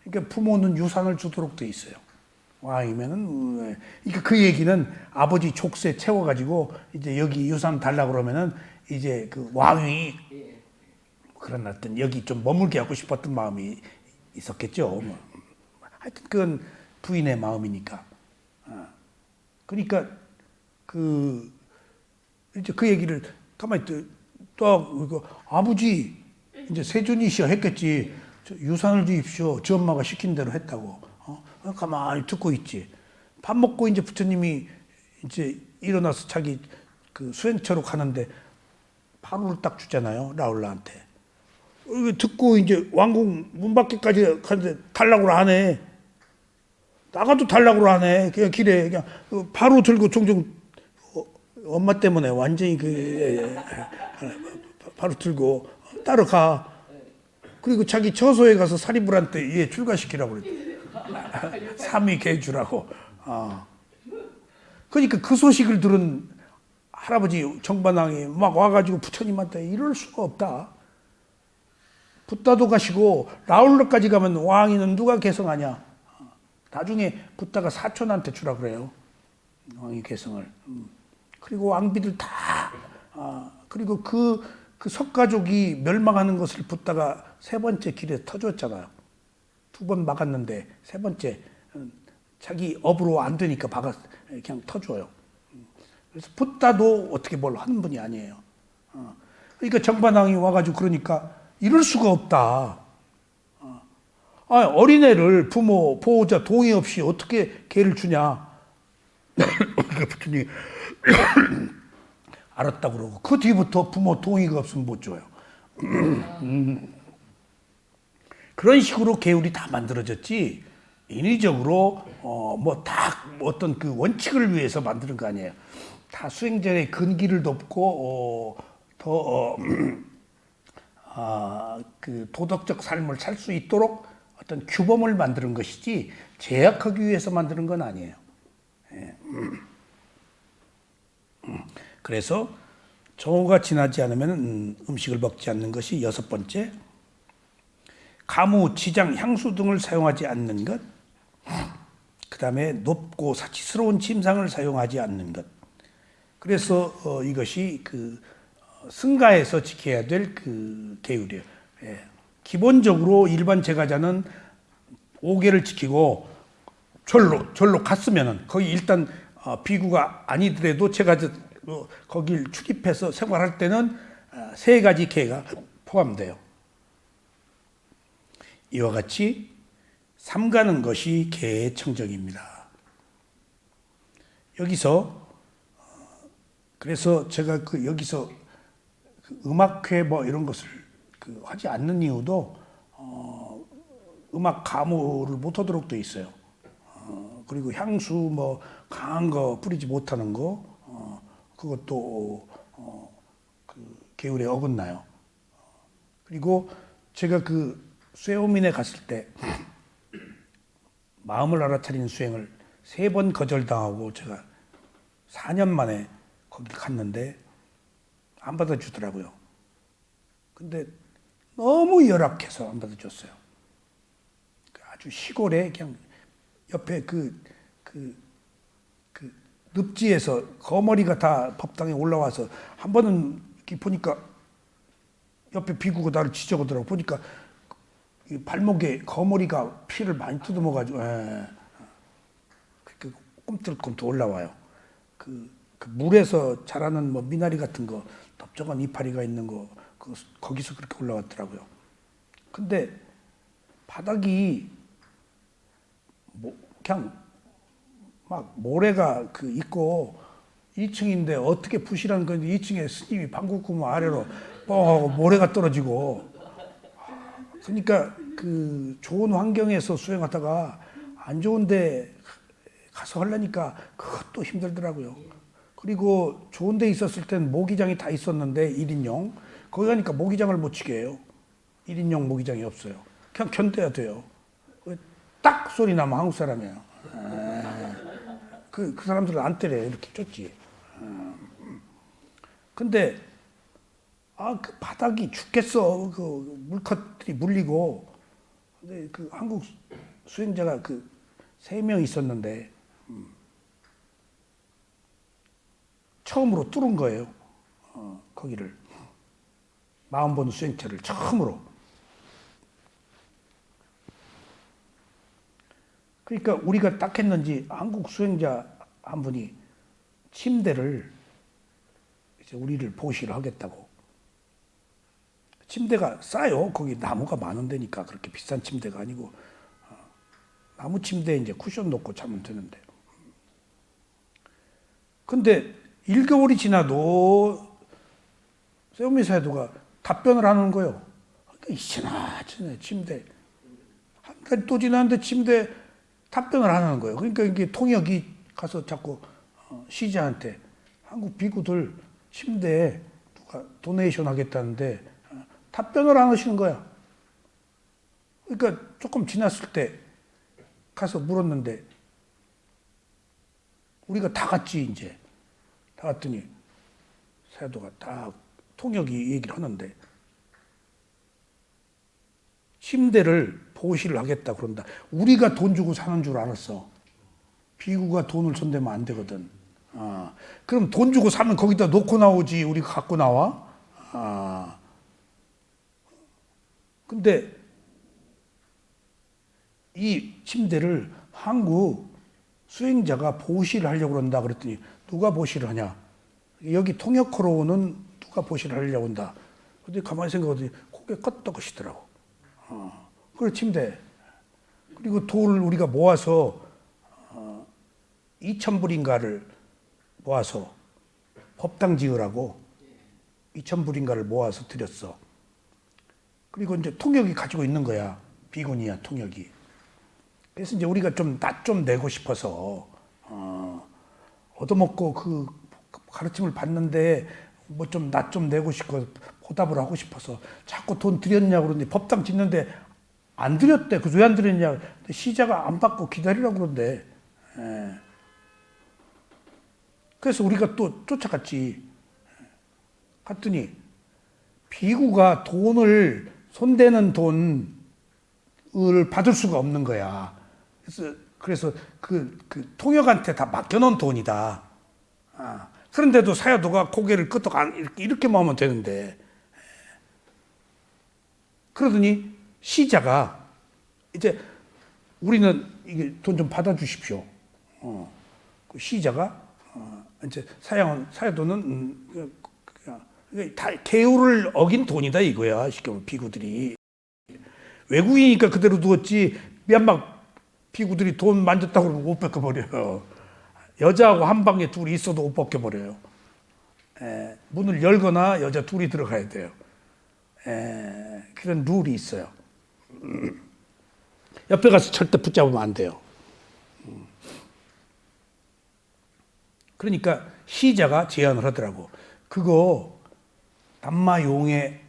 그러니까 부모는 유산을 주도록 돼 있어요. 왕이면은. 그러니까 그 얘기는 아버지 족쇄 채워가지고 이제 여기 유산 달라고 그러면은 이제 그 왕이 그런 어떤 여기 좀 머물게 하고 싶었던 마음이 있었겠죠. 하여튼 그건 부인의 마음이니까. 그러니까 이제 그 얘기를 가만히 또 아버지 이제 세존이시여 했겠지. 유산을 주십시오. 지 엄마가 시킨 대로 했다고. 가만히 듣고 있지. 밥 먹고 이제 부처님이 이제 일어나서 자기 그 수행처로 가는데 바로를 딱 주잖아요. 라울라한테. 듣고 이제 왕궁 문 밖에까지 가는데 달라고 하네. 나가도 달라고 하네. 그냥 길에 그냥 바로 들고 종종 엄마 때문에 완전히 바로 들고 따라가. 그리고 자기 처소에 가서 사리불한테 얘 출가시키라고 그랬대. 삼위 계주라고. 그러니까 그 소식을 들은 할아버지 정반왕이 막 와가지고 부처님한테 이럴 수가 없다. 붓다도 가시고 라울라까지 가면 왕위는 누가 개성하냐. 나중에 붓다가 사촌한테 주라 그래요. 왕위 개성을. 그리고 왕비들 다. 그리고 그 석가족이 멸망하는 것을 붓다가 세 번째 길에 터줬잖아요. 2번 막았는데 세 번째 자기 업으로 안 되니까 그냥 터줘요. 그래서 붓다도 어떻게 뭘 하는 분이 아니에요. 그러니까 정반항이 와가지고 그러니까 이럴 수가 없다. 어린애를 부모, 보호자 동의 없이 어떻게 개를 주냐. 그 부처님이 알았다 그러고 그 뒤부터 부모 동의가 없으면 못 줘요. 그런 식으로 계율이 다 만들어졌지 인위적으로 뭐 다 어떤 그 원칙을 위해서 만드는 거 아니에요. 다 수행자의 근기를 돕고 그 도덕적 삶을 살 수 있도록 어떤 규범을 만드는 것이지 제약하기 위해서 만드는 건 아니에요. 예. 그래서 정오가 지나지 않으면 음식을 먹지 않는 것이 6번째. 가무, 지장, 향수 등을 사용하지 않는 것. 그 다음에 높고 사치스러운 침상을 사용하지 않는 것. 그래서 이것이 그 승가에서 지켜야 될 그 계율이에요. 예. 기본적으로 일반 제가자는 5계를 지키고 절로 갔으면은 거기 일단 비구가 아니더라도 제가자 거길 출입해서 생활할 때는 3가지 계가 포함돼요. 이와 같이 삼가는 것이 계의 청정입니다. 여기서 그래서 제가 여기서 음악회 뭐 이런 것을 하지 않는 이유도 음악 가무를 못하도록 돼 있어요. 그리고 향수 뭐 강한 거 뿌리지 못하는 거 그것도 그 계율에 어긋나요. 그리고 제가 그 쇠오민에 갔을 때 마음을 알아차리는 수행을 3번 거절당하고 제가 4년 만에 거기 갔는데 안 받아주더라고요. 근데 너무 열악해서 안 받아줬어요. 아주 시골에 그냥 옆에 그 늪지에서 거머리가 다 법당에 올라와서 한 번은 이렇게 보니까 옆에 비구가 나를 지적하더라고. 보니까 이 발목에 거머리가 피를 많이 뜯어먹어가지고 그렇게 꿈틀꿈틀 올라와요. 그 물에서 자라는 뭐 미나리 같은 거 넓적한 이파리가 있는 거 거기서 그렇게 올라왔더라고요. 근데 바닥이 뭐 그냥 막 모래가 있고 2층인데 어떻게 부시라는 건지 2층에 스님이 방구 꾸면 아래로 뻥하고 모래가 떨어지고 그러니까 그 좋은 환경에서 수행하다가 안 좋은데 가서 하려니까 그것도 힘들더라고요. 그리고 좋은 데 있었을 땐 모기장이 다 있었는데 1인용 거기 가니까 모기장을 못 치게 해요. 1인용 모기장이 없어요. 그냥 견뎌야 돼요. 딱 소리 나면 한국 사람이에요. 그 사람들은 안 때려요. 이렇게 쫓지. 근데 그 바닥이 죽겠어. 그 물컷들이 물리고. 근데 그 한국 수행자가 3명 있었는데 처음으로 뚫은 거예요. 거기를 마음 보는 수행체를 처음으로. 그러니까 우리가 딱 했는지 한국 수행자 한 분이 침대를 이제 우리를 보시를 하겠다고. 침대가 싸요. 거기 나무가 많은 데니까 그렇게 비싼 침대가 아니고 나무 침대에 이제 쿠션 놓고 자면 되는데. 근데 1개월이 지나도 세오미 사도가 답변을 하는 거예요. 이지나 침대 한 달 또 지났는데 침대 답변을 안 하는 거예요. 그러니까 이게 통역이 가서 자꾸 시자한테 한국 비구들 침대에 누가 도네이션 하겠다는데 답변을 안 하시는 거야. 그러니까 조금 지났을 때 가서 물었는데 우리가 다 갔지 이제. 다 갔더니 사도가 딱 통역이 얘기를 하는데 침대를 보시를 하겠다 그런다. 우리가 돈 주고 사는 줄 알았어. 비구가 돈을 손대면 안 되거든. 그럼 돈 주고 사면 거기다 놓고 나오지 우리가 갖고 나와? 근데 이 침대를 한국 수행자가 보시를 하려고 그런다 그랬더니 누가 보시를 하냐? 여기 통역으로는 누가 보시를 하려고 한다. 근데 가만히 생각하더니 고개 끄덕이시더라고. 그래 침대. 그리고 돈을 우리가 모아서 2,000불인가를 모아서 법당 지으라고 2,000불인가를 모아서 드렸어. 그리고 이제 통역이 가지고 있는 거야. 비군이야 통역이. 그래서 이제 우리가 좀 낯 좀 내고 싶어서 얻어먹고 그 가르침을 받는데 뭐 좀 낯 좀 내고 싶고 보답을 하고 싶어서 자꾸 돈 드렸냐고 그러는데 법당 짓는데 안 드렸대. 그래서 왜 안 드렸냐. 시자가 안 받고 기다리라고 그러는데. 그래서 우리가 또 쫓아갔지. 갔더니 비구가 돈을 손대는 돈을 받을 수가 없는 거야. 그래서 그 통역한테 다 맡겨놓은 돈이다. 그런데도 사야도가 고개를 끄덕 이렇게만 하면 되는데. 그러더니 시자가 이제 우리는 이게 돈 좀 받아주십시오. 그 시자가 이제 사야도는 다 계율을 어긴 돈이다 이거야. 쉽게 말하면 비구들이 외국이니까 그대로 두었지. 미얀마 비구들이 돈 만졌다고 그러면 못 벗겨버려요. 여자하고 한 방에 둘이 있어도 못 벗겨버려요. 문을 열거나 여자 둘이 들어가야 돼요. 그런 룰이 있어요. 옆에 가서 절대 붙잡으면 안 돼요. 그러니까 시자가 제안을 하더라고. 그거 담마용에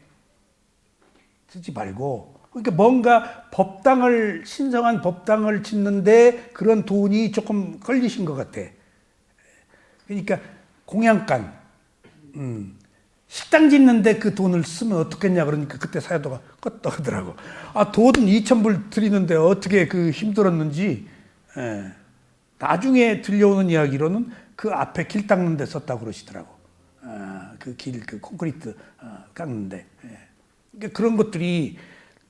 쓰지 말고, 그러니까 뭔가 법당을, 신성한 법당을 짓는데 그런 돈이 조금 걸리신 것 같아. 그러니까 공양간, 식당 짓는데 그 돈을 쓰면 어떻겠냐 그러니까 그때 사야도가 껐더라고. 돈 2,000불 드리는데 어떻게 그 힘들었는지. 나중에 들려오는 이야기로는 그 앞에 길 닦는 데 썼다고 그러시더라고. 그 콘크리트 깎는데. 그러니까 그런 것들이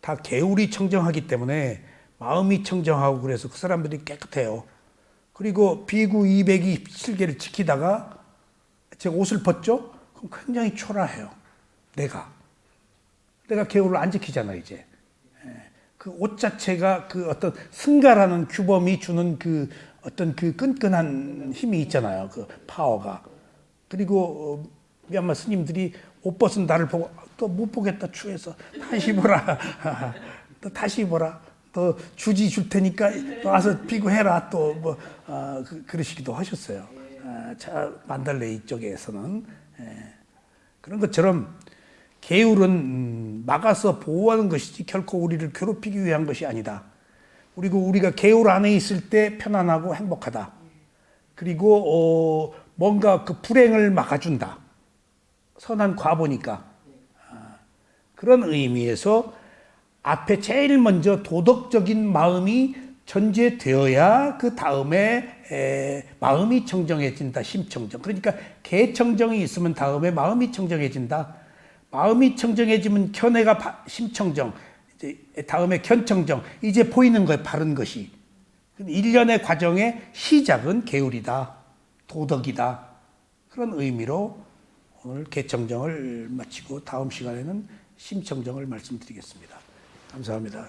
다 계율이 청정하기 때문에 마음이 청정하고 그래서 그 사람들이 깨끗해요. 그리고 비구 227개를 지키다가 제가 옷을 벗죠? 그럼 굉장히 초라해요. 내가 계율을 안 지키잖아 이제. 그 옷 자체가 그 어떤 승가라는 규범이 주는 그 어떤 그 끈끈한 힘이 있잖아요. 그 파워가. 그리고 미얀마 스님들이 옷 벗은 나를 보고 또 못 보겠다 추해서 다시 입어라. 또 다시 입어라. 또 주지 줄 테니까 또 와서 비구해라. 또 뭐 그러시기도 하셨어요. 만달레이 쪽에서는. 그런 것처럼 계율은 막아서 보호하는 것이지 결코 우리를 괴롭히기 위한 것이 아니다. 그리고 우리가 계율 안에 있을 때 편안하고 행복하다. 그리고 뭔가 그 불행을 막아준다. 선한 과보니까. 그런 의미에서 앞에 제일 먼저 도덕적인 마음이 전제되어야 그 다음에 마음이 청정해진다. 심청정. 그러니까 개청정이 있으면 다음에 마음이 청정해진다. 마음이 청정해지면 견해가 심청정. 이제 다음에 견청정. 이제 보이는 거예요. 바른 것이. 일련의 과정의 시작은 계율이다. 도덕이다. 그런 의미로 오늘 개청정을 마치고 다음 시간에는 심청정을 말씀드리겠습니다. 감사합니다.